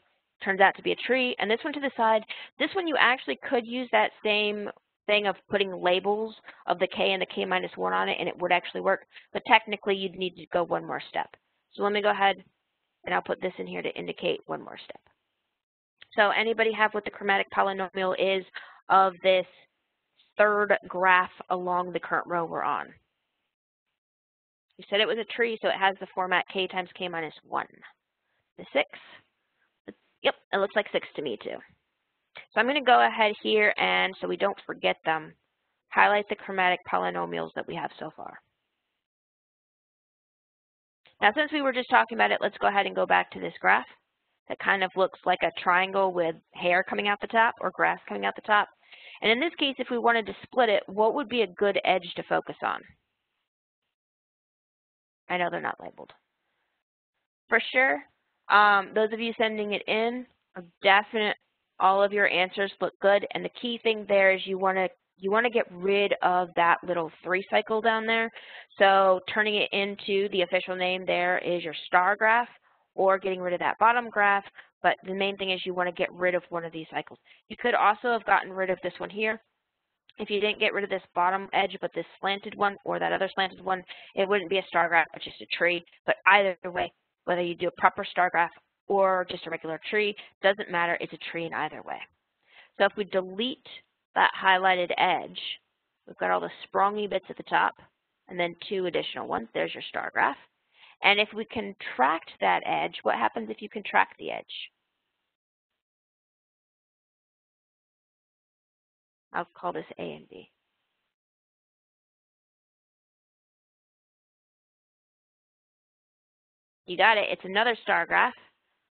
Speaker 1: turns out to be a tree. And this one to the side, this one you actually could use that same thing of putting labels of the K and the K-1 on it, and it would actually work. But technically, you'd need to go one more step. So let me go ahead, and I'll put this in here to indicate one more step. So anybody have what the chromatic polynomial is of this third graph along the current row we're on? You said it was a tree, so it has the format K times K-1. The 6. Yep, it looks like 6 to me too. So I'm going to go ahead here and, so we don't forget them, highlight the chromatic polynomials that we have so far. Now since we were just talking about it, let's go ahead and go back to this graph that kind of looks like a triangle with hair coming out the top or grass coming out the top. And in this case, if we wanted to split it, what would be a good edge to focus on? I know they're not labeled. For sure, those of you sending it in are definite. All of your answers look good, and the key thing there is you want to get rid of that little 3 cycle down there. So turning it into the official name there is your star graph, or getting rid of that bottom graph. But the main thing is you want to get rid of one of these cycles. You could also have gotten rid of this one here. If you didn't get rid of this bottom edge, but this slanted one or that other slanted one, it wouldn't be a star graph, it's just a tree. But either way, whether you do a proper star graph or just a regular tree, doesn't matter, it's a tree in either way. So if we delete that highlighted edge, we've got all the sprongy bits at the top, and then 2 additional ones. There's your star graph. And if we contract that edge, what happens if you contract the edge? I'll call this A and B. You got it. It's another star graph,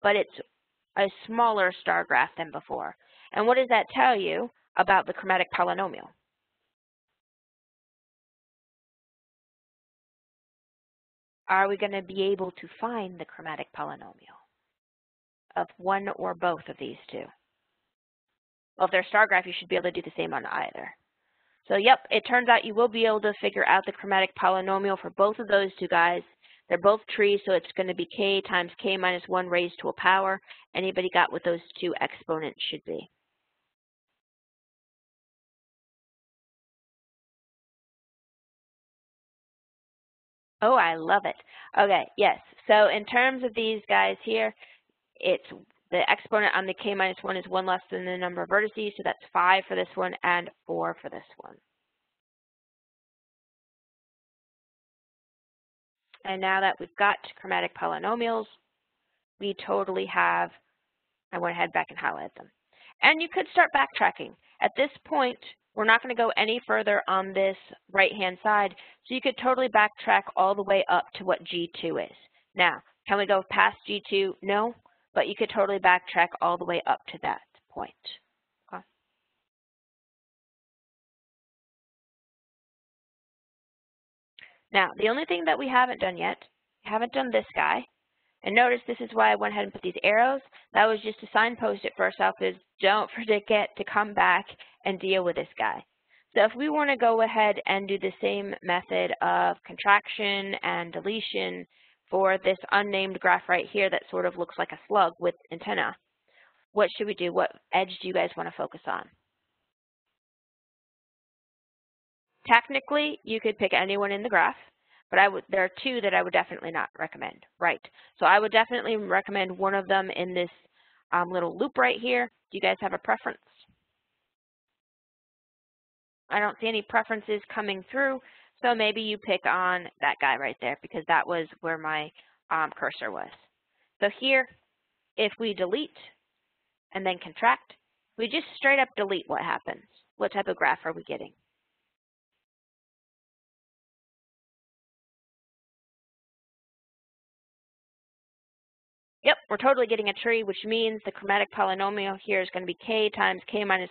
Speaker 1: but it's a smaller star graph than before. And what does that tell you about the chromatic polynomial? Are we going to be able to find the chromatic polynomial of one or both of these two? Well, if they're a star graph, you should be able to do the same on either. So yep, it turns out you will be able to figure out the chromatic polynomial for both of those two guys. They're both trees, so it's going to be K times K-1 raised to a power. Anybody got what those two exponents should be? Oh, I love it. Okay, yes. So in terms of these guys here, it's the exponent on the K-1 is 1 less than the number of vertices, so that's 5 for this one and 4 for this one. And now that we've got chromatic polynomials, we totally have, I went ahead back and highlighted them. And you could start backtracking. At this point, we're not going to go any further on this right-hand side, so you could totally backtrack all the way up to what G2 is. Now, can we go past G2? No, but you could totally backtrack all the way up to that point. Okay. Now, the only thing that we haven't done yet, we haven't done this guy. And notice this is why I went ahead and put these arrows. That was just to signpost it for ourselves, is don't forget to come back and deal with this guy. So if we want to go ahead and do the same method of contraction and deletion for this unnamed graph right here that sort of looks like a slug with antenna, what should we do? What edge do you guys want to focus on? Technically, you could pick anyone in the graph. But there are 2 that I would definitely not recommend. Right. So I would definitely recommend one of them in this little loop right here. Do you guys have a preference? I don't see any preferences coming through, so maybe you pick on that guy right there because that was where my cursor was. So here, if we delete and then contract, we just straight up delete, what happens? What type of graph are we getting? Yep, we're totally getting a tree, which means the chromatic polynomial here is going to be K times K-1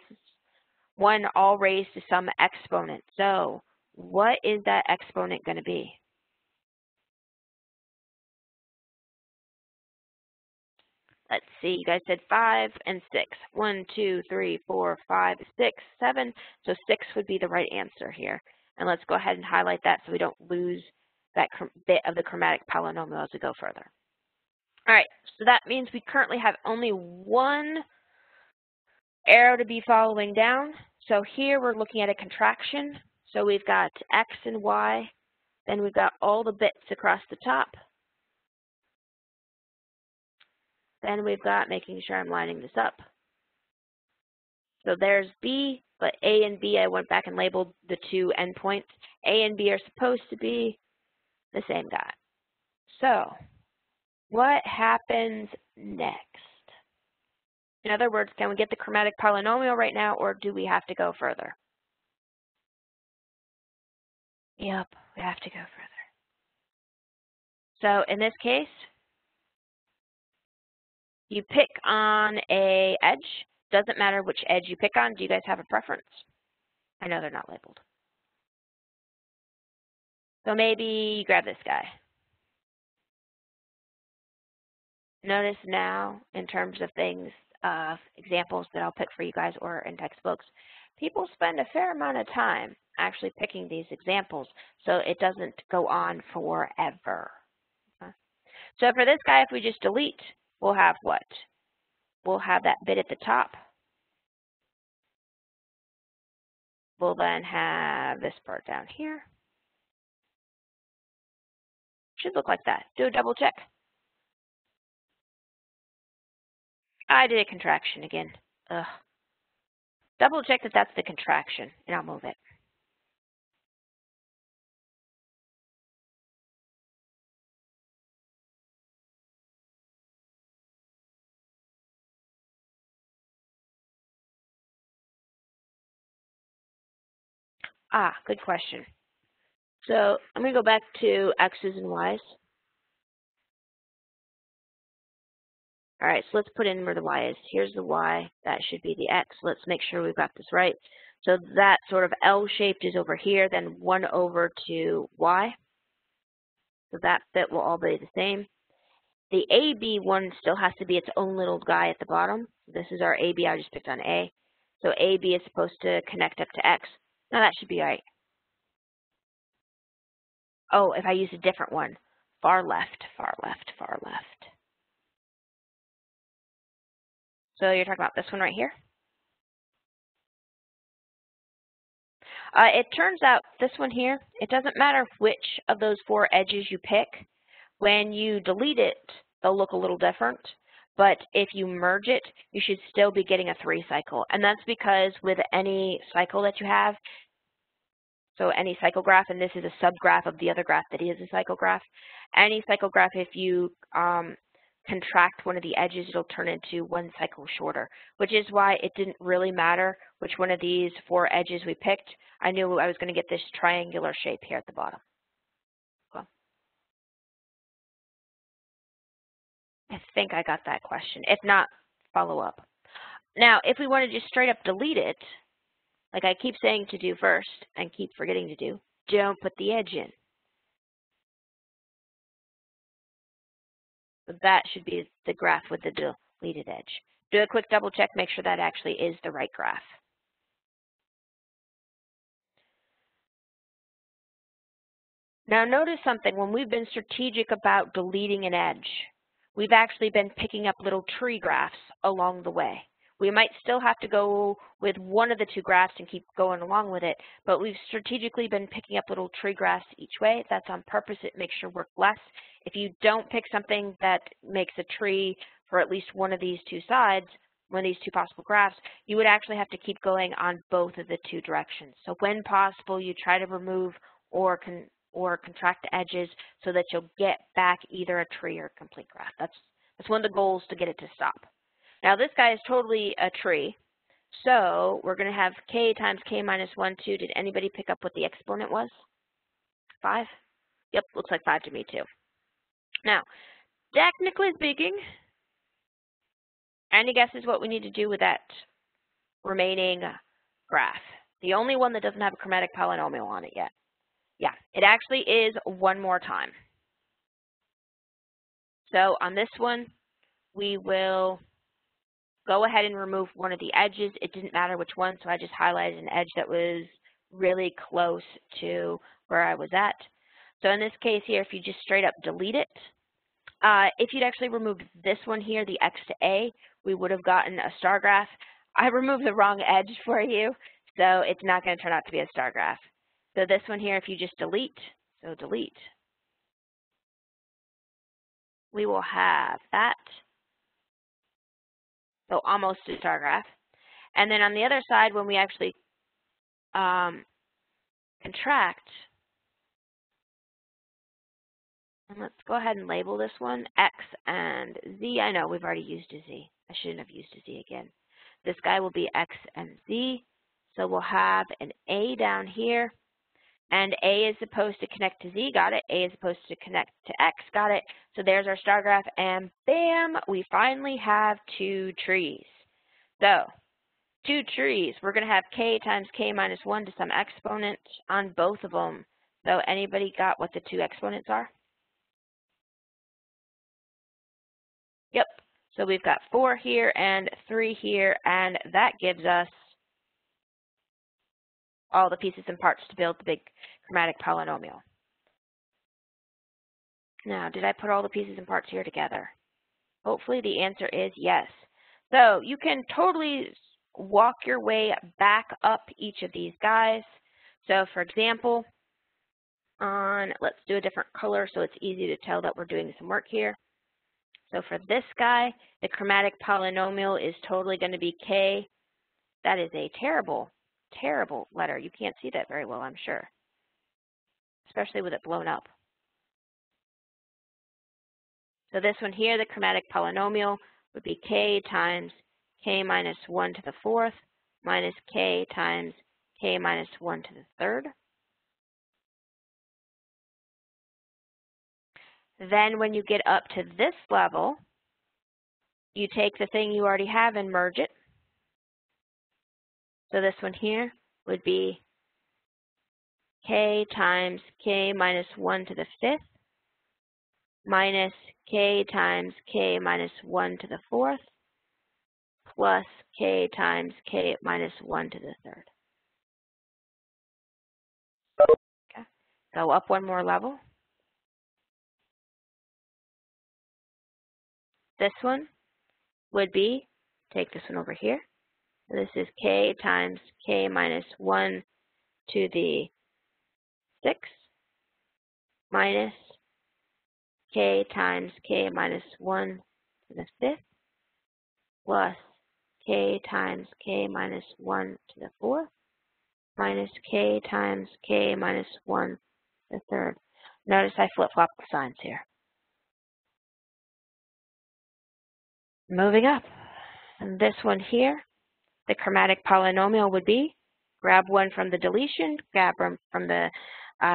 Speaker 1: 1 all raised to some exponent. So what is that exponent going to be? Let's see, you guys said 5 and 6. 1, 2, 3, 4, 5, 6, 7. So 6 would be the right answer here. And let's go ahead and highlight that so we don't lose that bit of the chromatic polynomial as we go further. All right, so that means we currently have only one arrow to be following down. So here we're looking at a contraction. So we've got X and Y. Then we've got all the bits across the top. Then we've got making sure I'm lining this up. So there's B, but A and B, I went back and labeled the two endpoints. A and B are supposed to be the same guy. So what happens next? In other words, can we get the chromatic polynomial right now, or do we have to go further? Yep, we have to go further. So in this case, you pick on a edge. Doesn't matter which edge you pick on. Do you guys have a preference? I know they're not labeled. So maybe you grab this guy. Notice now, in terms of things, examples that I'll pick for you guys or in textbooks, people spend a fair amount of time actually picking these examples so it doesn't go on forever. Okay. So for this guy, if we just delete, we'll have what? We'll have that bit at the top. We'll then have this part down here. Should look like that. Do a double check. I did a contraction again. Ugh. Double check that that's the contraction, and I'll move it. Ah, good question. So I'm going to go back to X's and Y's. All right, so let's put in where the Y is. Here's the Y. That should be the X. Let's make sure we've got this right. So that sort of L-shaped is over here, then 1 over to Y. So that bit will all be the same. The AB one still has to be its own little guy at the bottom. This is our AB. I just picked on A. So AB is supposed to connect up to X. Now that should be right. Oh, if I use a different one. Far left, far left, far left. So you're talking about this one right here? It turns out this one here, it doesn't matter which of those 4 edges you pick. When you delete it, they'll look a little different. But if you merge it, you should still be getting a 3 cycle. And that's because with any cycle that you have, so any cycle graph, and this is a subgraph of the other graph that is a cycle graph, any cycle graph, if you contract one of the edges, it'll turn into 1 cycle shorter, which is why it didn't really matter which one of these 4 edges we picked. I knew I was going to get this triangular shape here at the bottom. Cool. I think I got that question. If not, follow up. Now, if we want to just straight up delete it, like I keep saying to do first and keep forgetting to do, don't put the edge in. So that should be the graph with the deleted edge. Do a quick double check, make sure that actually is the right graph. Now notice something, when we've been strategic about deleting an edge, we've actually been picking up little tree graphs along the way. We might still have to go with one of the 2 graphs and keep going along with it, but we've strategically been picking up little tree graphs each way. That's on purpose. It makes your work less. If you don't pick something that makes a tree for at least one of these 2 sides, one of these 2 possible graphs, you would actually have to keep going on both of the 2 directions. So when possible, you try to remove or contract the edges so that you'll get back either a tree or a complete graph. That's one of the goals, to get it to stop. Now this guy is totally a tree, so we're going to have k times k minus 1, 2. Did anybody pick up what the exponent was? 5? Yep, looks like 5 to me too. Now, technically speaking, any guesses what we need to do with that remaining graph. The only one that doesn't have a chromatic polynomial on it yet. Yeah, it actually is one more time. So on this one, we will go ahead and remove one of the edges. It didn't matter which one, so I just highlighted an edge that was really close to where I was at. So in this case here, if you just straight up delete it, if you'd actually removed this one here, the x to a, we would have gotten a star graph. I removed the wrong edge for you, so it's not going to turn out to be a star graph. So this one here, if you just delete, so delete, we will have that. So almost a star graph. And then on the other side, when we actually contract, and let's go ahead and label this one X and Z. I know we've already used a Z. I shouldn't have used a Z again. This guy will be X and Z. So we'll have an A down here. And A is supposed to connect to Z, got it. A is supposed to connect to X, got it. So there's our star graph, and bam, we finally have two trees. So two trees, we're going to have k times k minus 1 to some exponent on both of them. So anybody got what the two exponents are? Yep. So we've got 4 here and 3 here, and that gives us all the pieces and parts to build the big chromatic polynomial. Now, did I put all the pieces and parts here together? Hopefully the answer is yes. So you can totally walk your way back up each of these guys. So for example, let's do a different color so it's easy to tell that we're doing some work here. So for this guy, the chromatic polynomial is totally going to be k. That is a terrible, terrible letter. You can't see that very well, I'm sure, especially with it blown up. So this one here, the chromatic polynomial, would be k times k minus 1 to the 4th minus k times k minus 1 to the 3rd. Then when you get up to this level, you take the thing you already have and merge it. So this one here would be k times k minus 1 to the 5th minus k times k minus 1 to the 4th plus k times k minus 1 to the 3rd. Okay. Go up one more level. This one would be, take this one over here. This is k times k minus 1 to the 6th minus k times k minus 1 to the 5th plus k times k minus 1 to the 4th minus k times k minus 1 to the 3rd. Notice I flip-flop the signs here. Moving up. And this one here, the chromatic polynomial would be, grab one from the deletion, grab one from the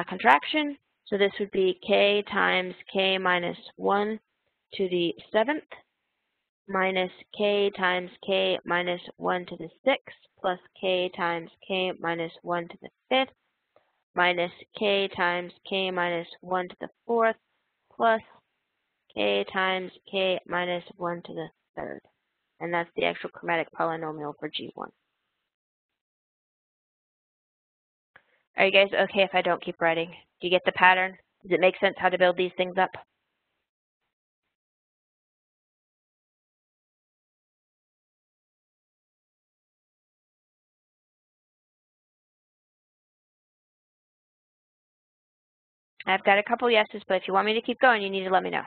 Speaker 1: contraction. So this would be k times k minus 1 to the 7th minus k times k minus 1 to the 6th plus k times k minus 1 to the 5th minus k times k minus 1 to the 4th plus k times k minus 1 to the 3rd. And that's the actual chromatic polynomial for G1. Are you guys okay if I don't keep writing? Do you get the pattern? Does it make sense how to build these things up? I've got a couple yeses, but if you want me to keep going, you need to let me know.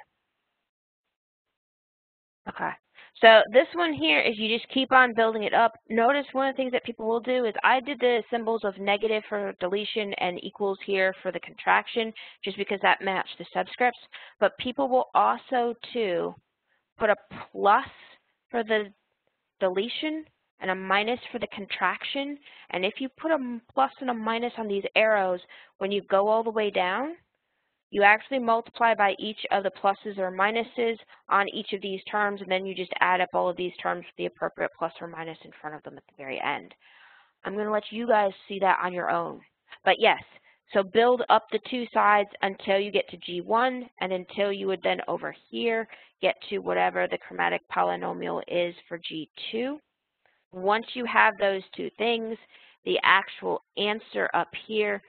Speaker 1: Okay. So this one here is you just keep on building it up. Notice one of the things that people will do is I did the symbols of negative for deletion and equals here for the contraction just because that matched the subscripts. But people will also, too, put a plus for the deletion and a minus for the contraction. And if you put a plus and a minus on these arrows, when you go all the way down, you actually multiply by each of the pluses or minuses on each of these terms, and then you just add up all of these terms with the appropriate plus or minus in front of them at the very end. I'm going to let you guys see that on your own. But yes, so build up the two sides until you get to G1 and until you would then over here get to whatever the chromatic polynomial is for G2. Once you have those two things, the actual answer up here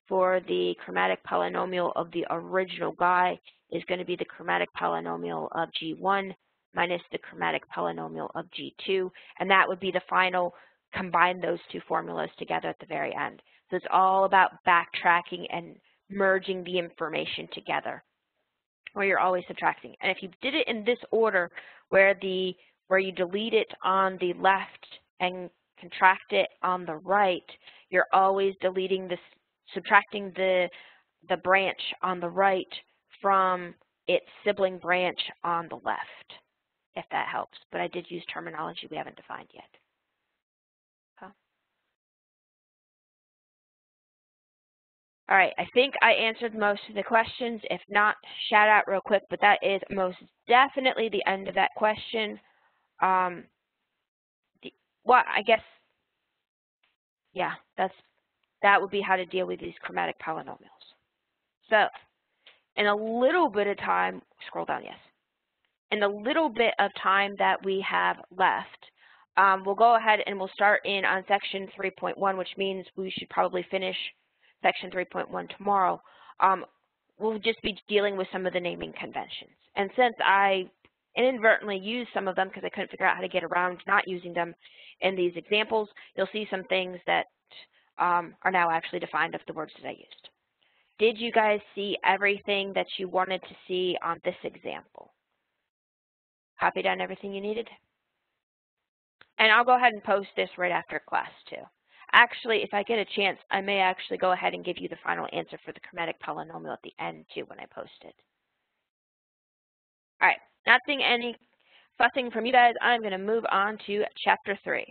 Speaker 1: for the chromatic polynomial of the original guy is going to be the chromatic polynomial of G1 minus the chromatic polynomial of G2, and that would be the final, combine those two formulas together at the very end. So it's all about backtracking and merging the information together, where you're always subtracting. And if you did it in this order, where you delete it on the left and contract it on the right, you're always subtracting the branch on the right from its sibling branch on the left, if that helps. But I did use terminology we haven't defined yet. Okay. All right, I think I answered most of the questions. If not, shout out real quick, but that is most definitely the end of that question. I guess, yeah, that would be how to deal with these chromatic polynomials. So, in a little bit of time, scroll down, yes. In a little bit of time that we have left, we'll go ahead and we'll start in on section 3.1, which means we should probably finish section 3.1 tomorrow. We'll just be dealing with some of the naming conventions. And since I inadvertently used some of them because I couldn't figure out how to get around not using them in these examples, you'll see some things that are now actually defined of the words that I used. Did you guys see everything that you wanted to see on this example? Copied down everything you needed? And I'll go ahead and post this right after class too. Actually, if I get a chance, I may actually go ahead and give you the final answer for the chromatic polynomial at the end too when I post it. All right, not seeing any fussing from you guys, I'm going to move on to chapter 3.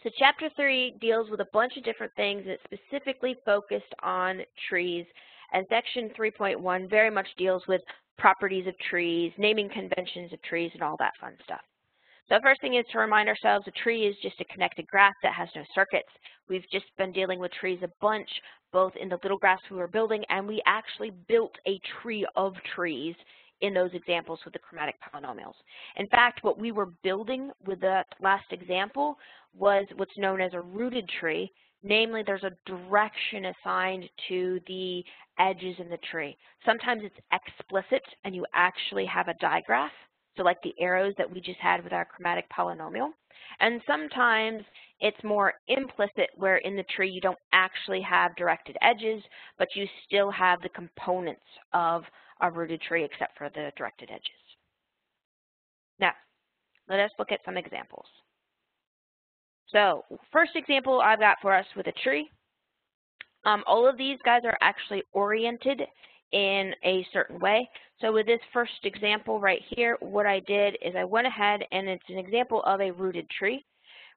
Speaker 1: So chapter 3 deals with a bunch of different things that specifically focused on trees, and section 3.1 very much deals with properties of trees, naming conventions of trees, and all that fun stuff. So the first thing is to remind ourselves a tree is just a connected graph that has no circuits. We've just been dealing with trees a bunch, both in the little graphs we were building, and we actually built a tree of trees in those examples with the chromatic polynomials. In fact, what we were building with that last example was what's known as a rooted tree. Namely, there's a direction assigned to the edges in the tree. Sometimes it's explicit and you actually have a digraph, so like the arrows that we just had with our chromatic polynomial. And sometimes it's more implicit, where in the tree you don't actually have directed edges, but you still have the components of a rooted tree except for the directed edges. Now, let us look at some examples. So, first example I've got for us with a tree. All of these guys are actually oriented in a certain way. So with this first example right here, what I did is I went ahead, and it's an example of a rooted tree.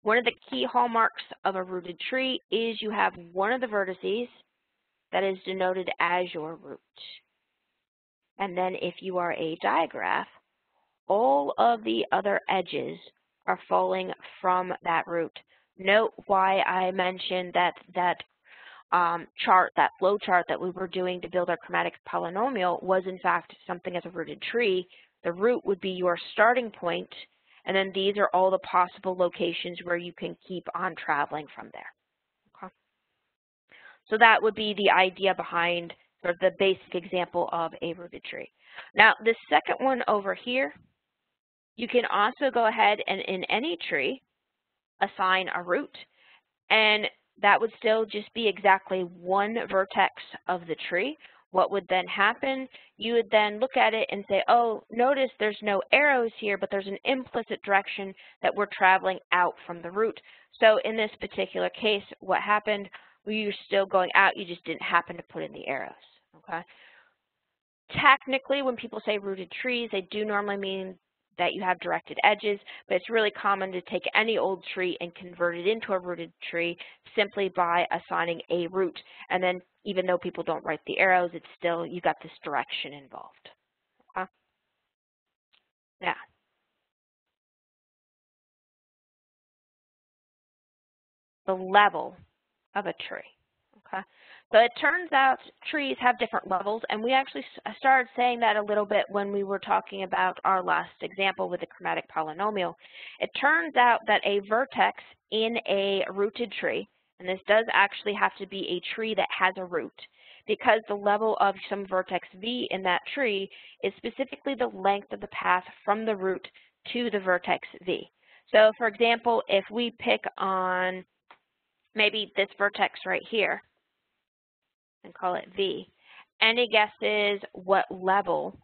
Speaker 1: One of the key hallmarks of a rooted tree is you have one of the vertices that is denoted as your root. And then if you are a digraph, all of the other edges are falling from that root. Note why I mentioned that chart, that flow chart that we were doing to build our chromatic polynomial was in fact something as a rooted tree. The root would be your starting point, and then these are all the possible locations where you can keep on traveling from there. Okay. So that would be the idea behind sort of the basic example of a rooted tree. Now, the second one over here, you can also go ahead and in any tree assign a root, and that would still just be exactly one vertex of the tree. What would then happen? You would then look at it and say, oh, notice there's no arrows here, but there's an implicit direction that we're traveling out from the root. So in this particular case, what happened? You're still going out, you just didn't happen to put in the arrows. Okay. Technically, when people say rooted trees, they do normally mean that you have directed edges, but it's really common to take any old tree and convert it into a rooted tree simply by assigning a root. And then even though people don't write the arrows, it's still, you got this direction involved. Okay? Yeah. the level of a tree. Okay, so it turns out trees have different levels, and we actually started saying that a little bit when we were talking about our last example with the chromatic polynomial. It turns out that a vertex in a rooted tree, and this does actually have to be a tree that has a root, because the level of some vertex V in that tree is specifically the length of the path from the root to the vertex V. So for example, if we pick on maybe this vertex right here and call it V, any guesses what level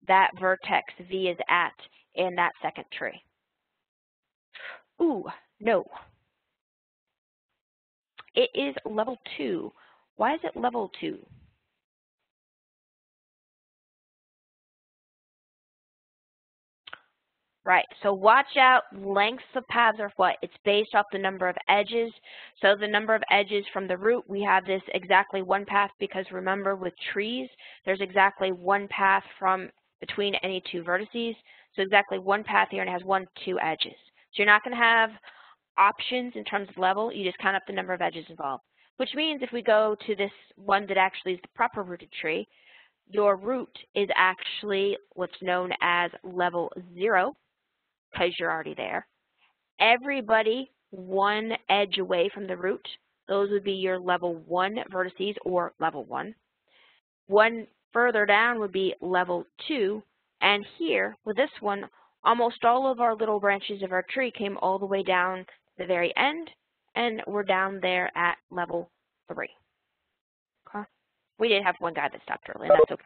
Speaker 1: that vertex V is at in that second tree? Ooh, no. It is level 2. Why is it level 2? Right, so watch out, lengths of paths are what? It's based off the number of edges. So the number of edges from the root, we have this exactly one path, because remember with trees, there's exactly one path from between any two vertices. So exactly one path here, and it has 1, 2 edges. So you're not going to have options in terms of level, you just count up the number of edges involved. Which means if we go to this one that actually is the proper rooted tree, your root is actually what's known as level 0, because you're already there. Everybody 1 edge away from the root, those would be your level 1 vertices, or level 1. 1 further down would be level 2, and here, with this one, almost all of our little branches of our tree came all the way down to the very end, and we're down there at level 3. Okay? We did have one guy that stopped early, and that's okay.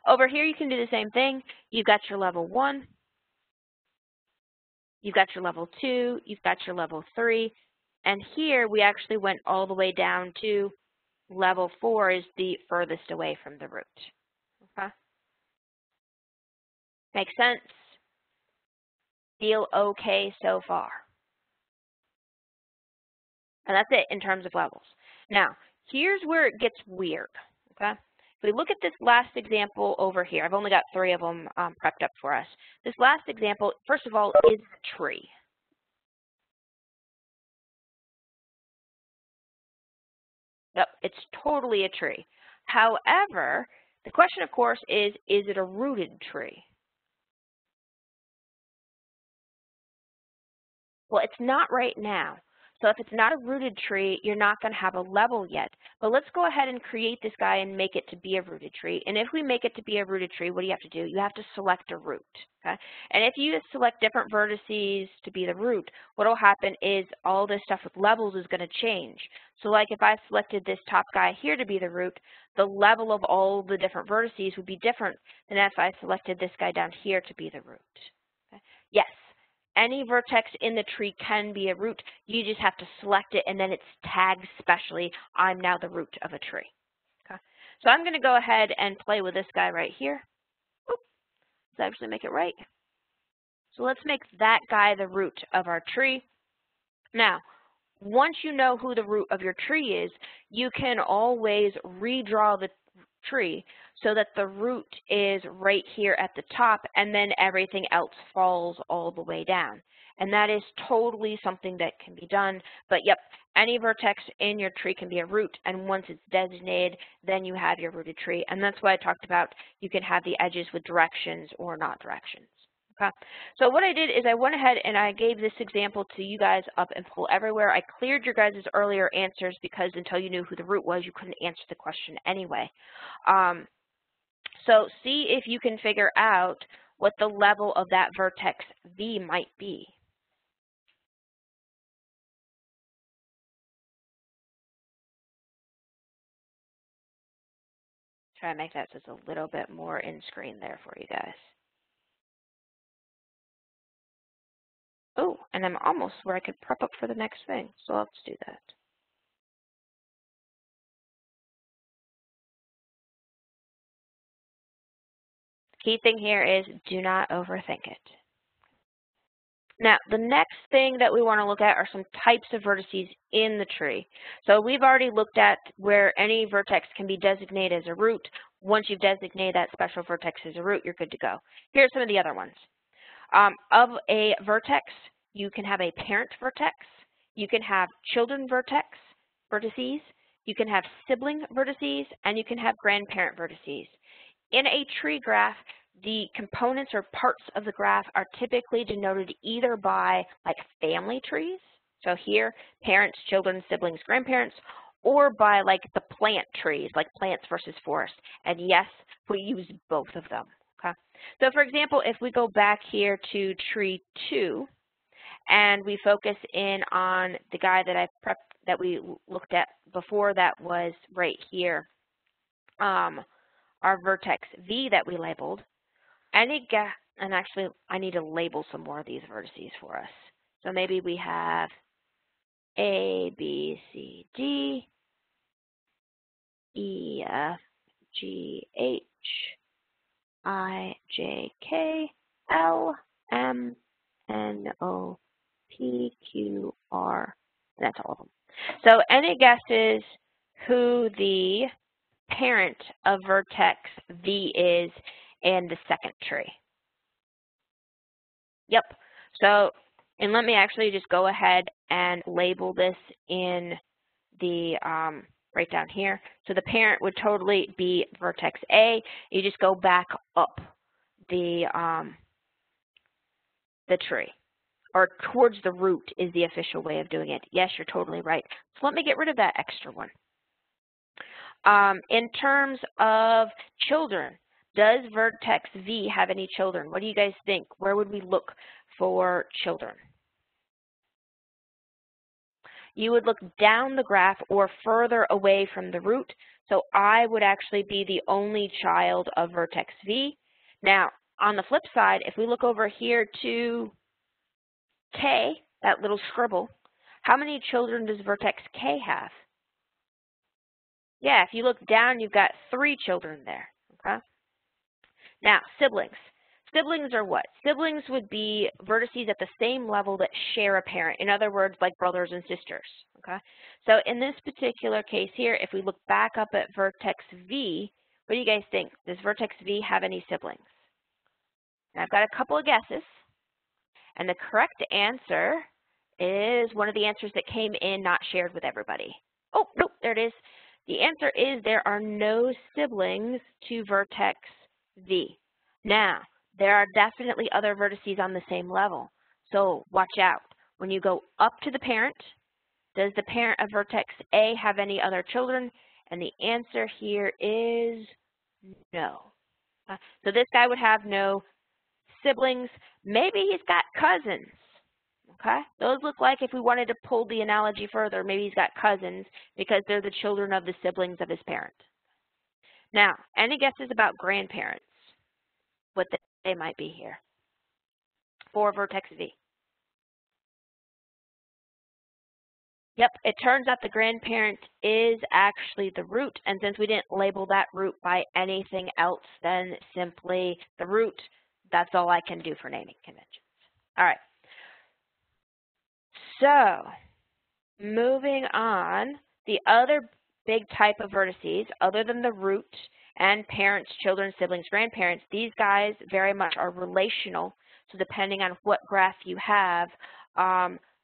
Speaker 1: Over here, you can do the same thing. You've got your level 1. You've got your level 2, you've got your level 3, and here we actually went all the way down to level 4 is the furthest away from the root. Okay? Make sense? Feel okay so far? And that's it in terms of levels. Now, here's where it gets weird. Okay? If we look at this last example over here, I've only got 3 of them prepped up for us. This last example, first of all, is a tree. Yep, it's totally a tree. However, the question, of course, is it a rooted tree? Well, it's not right now. So if it's not a rooted tree, you're not going to have a level yet. But let's go ahead and create this guy and make it to be a rooted tree. And if we make it to be a rooted tree, what do you have to do? You have to select a root. Okay? And if you select different vertices to be the root, what will happen is all this stuff with levels is going to change. So like if I selected this top guy here to be the root, the level of all the different vertices would be different than if I selected this guy down here to be the root. Okay? Yes. Any vertex in the tree can be a root. You just have to select it, and then it's tagged specially, I'm now the root of a tree. Okay. So I'm going to go ahead and play with this guy right here. Oop. Let's actually make it right. So let's make that guy the root of our tree. Now, once you know who the root of your tree is, you can always redraw the tree so that the root is right here at the top, and then everything else falls all the way down. And that is totally something that can be done. But yep, any vertex in your tree can be a root, and once it's designated, then you have your rooted tree. And that's why I talked about you can have the edges with directions or not directions. Okay. So what I did is I went ahead and I gave this example to you guys up in Poll Everywhere. I cleared your guys' earlier answers because until you knew who the root was, you couldn't answer the question anyway. So see if you can figure out what the level of that vertex V might be. Try to make that just a little bit more in screen there for you guys. Oh, and I'm almost where I could prep up for the next thing, so let's do that. The key thing here is do not overthink it. Now, the next thing that we want to look at are some types of vertices in the tree. So we've already looked at where any vertex can be designated as a root. Once you've designated that special vertex as a root, you're good to go. Here are some of the other ones. Of a vertex, you can have a parent vertex. You can have children vertices, you can have sibling vertices, and you can have grandparent vertices. In a tree graph, the components or parts of the graph are typically denoted either by like family trees, so here, parents, children, siblings, grandparents, or by like the plant trees, like plants versus forest. And yes, we use both of them, okay? So for example, if we go back here to tree 2, and we focus in on the guy that we looked at before, that was right here, our vertex V that we labeled. And actually, I need to label some more of these vertices for us. So maybe we have A, B, C, D, E, F, G, H, I, J, K, L, M, N, O, P, Q, R, and that's all of them. So any guesses who the parent of vertex V is in the second tree? Yep. So, and let me actually just go ahead and label this in the right down here. So the parent would totally be vertex A. You just go back up the tree, or towards the root is the official way of doing it. Yes, you're totally right. So let me get rid of that extra one. In terms of children, does vertex V have any children? What do you guys think? Where would we look for children? You would look down the graph or further away from the root. So I would actually be the only child of vertex V. Now, on the flip side, if we look over here to K, that little scribble, how many children does vertex K have? Yeah, if you look down, you've got 3 children there, okay? Now, siblings. Siblings are what? Siblings would be vertices at the same level that share a parent. In other words, like brothers and sisters, okay? So in this particular case here, if we look back up at vertex V, what do you guys think? Does vertex V have any siblings? And I've got a couple of guesses. And the correct answer is one of the answers that came in not shared with everybody. Oh, nope, there it is. The answer is there are no siblings to vertex V. Now, there are definitely other vertices on the same level. So watch out. When you go up to the parent, does the parent of vertex A have any other children? And the answer here is no. So this guy would have no siblings. Maybe he's got cousins. Okay? Those look like, if we wanted to pull the analogy further, maybe he's got cousins because they're the children of the siblings of his parent. Now, any guesses about grandparents? What they might be here for vertex V? Yep, it turns out the grandparent is actually the root, and since we didn't label that root by anything else than simply the root, that's all I can do for naming conventions. All right. So, moving on, the other big type of vertices, other than the root and parents, children, siblings, grandparents, these guys very much are relational. So depending on what graph you have,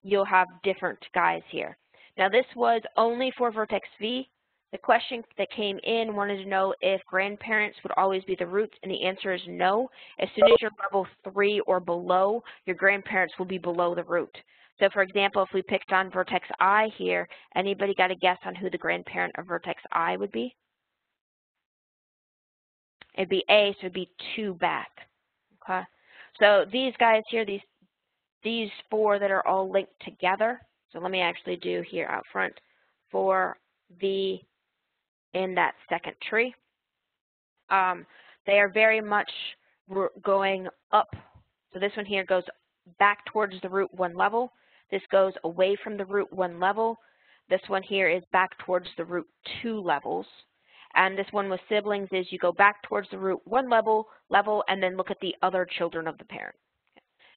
Speaker 1: you'll have different guys here. Now this was only for vertex V. The question that came in wanted to know if grandparents would always be the roots, and the answer is no. As soon as you're level 3 or below, your grandparents will be below the root. So for example, if we picked on vertex I here, anybody got a guess on who the grandparent of vertex I would be? It'd be A, so it'd be 2 back. Okay. So these guys here, these 4 that are all linked together. So let me actually do here out front for V in that second tree. They are very much going up. So this one here goes back towards the root 1 level. This goes away from the root 1 level. This one here is back towards the root 2 levels. And this one with siblings is you go back towards the root 1 level, and then look at the other children of the parent.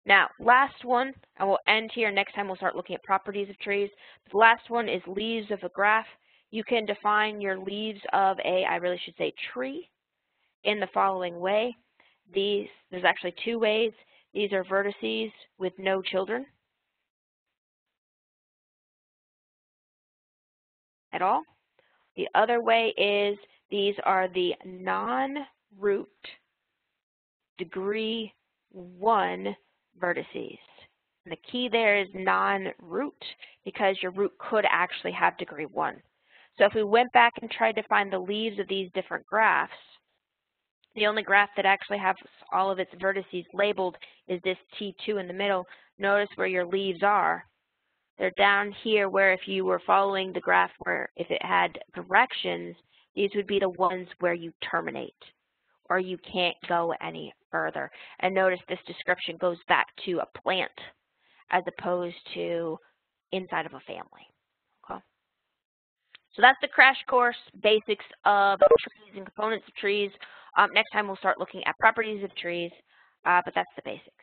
Speaker 1: Now, last one, and we'll end here. Next time we'll start looking at properties of trees. The last one is leaves of a graph. You can define your leaves of I really should say tree, in the following way. There's actually 2 ways. These are vertices with no children. at all. The other way is these are the non-root degree 1 vertices. And the key there is non-root because your root could actually have degree 1. So if we went back and tried to find the leaves of these different graphs, the only graph that actually has all of its vertices labeled is this T2 in the middle. Notice where your leaves are. They're down here where if you were following the graph where if it had directions, these would be the ones where you terminate or you can't go any further. And notice this description goes back to a plant as opposed to inside of a family. Okay. So that's the crash course, basics of trees and components of trees. Next time we'll start looking at properties of trees, but that's the basics.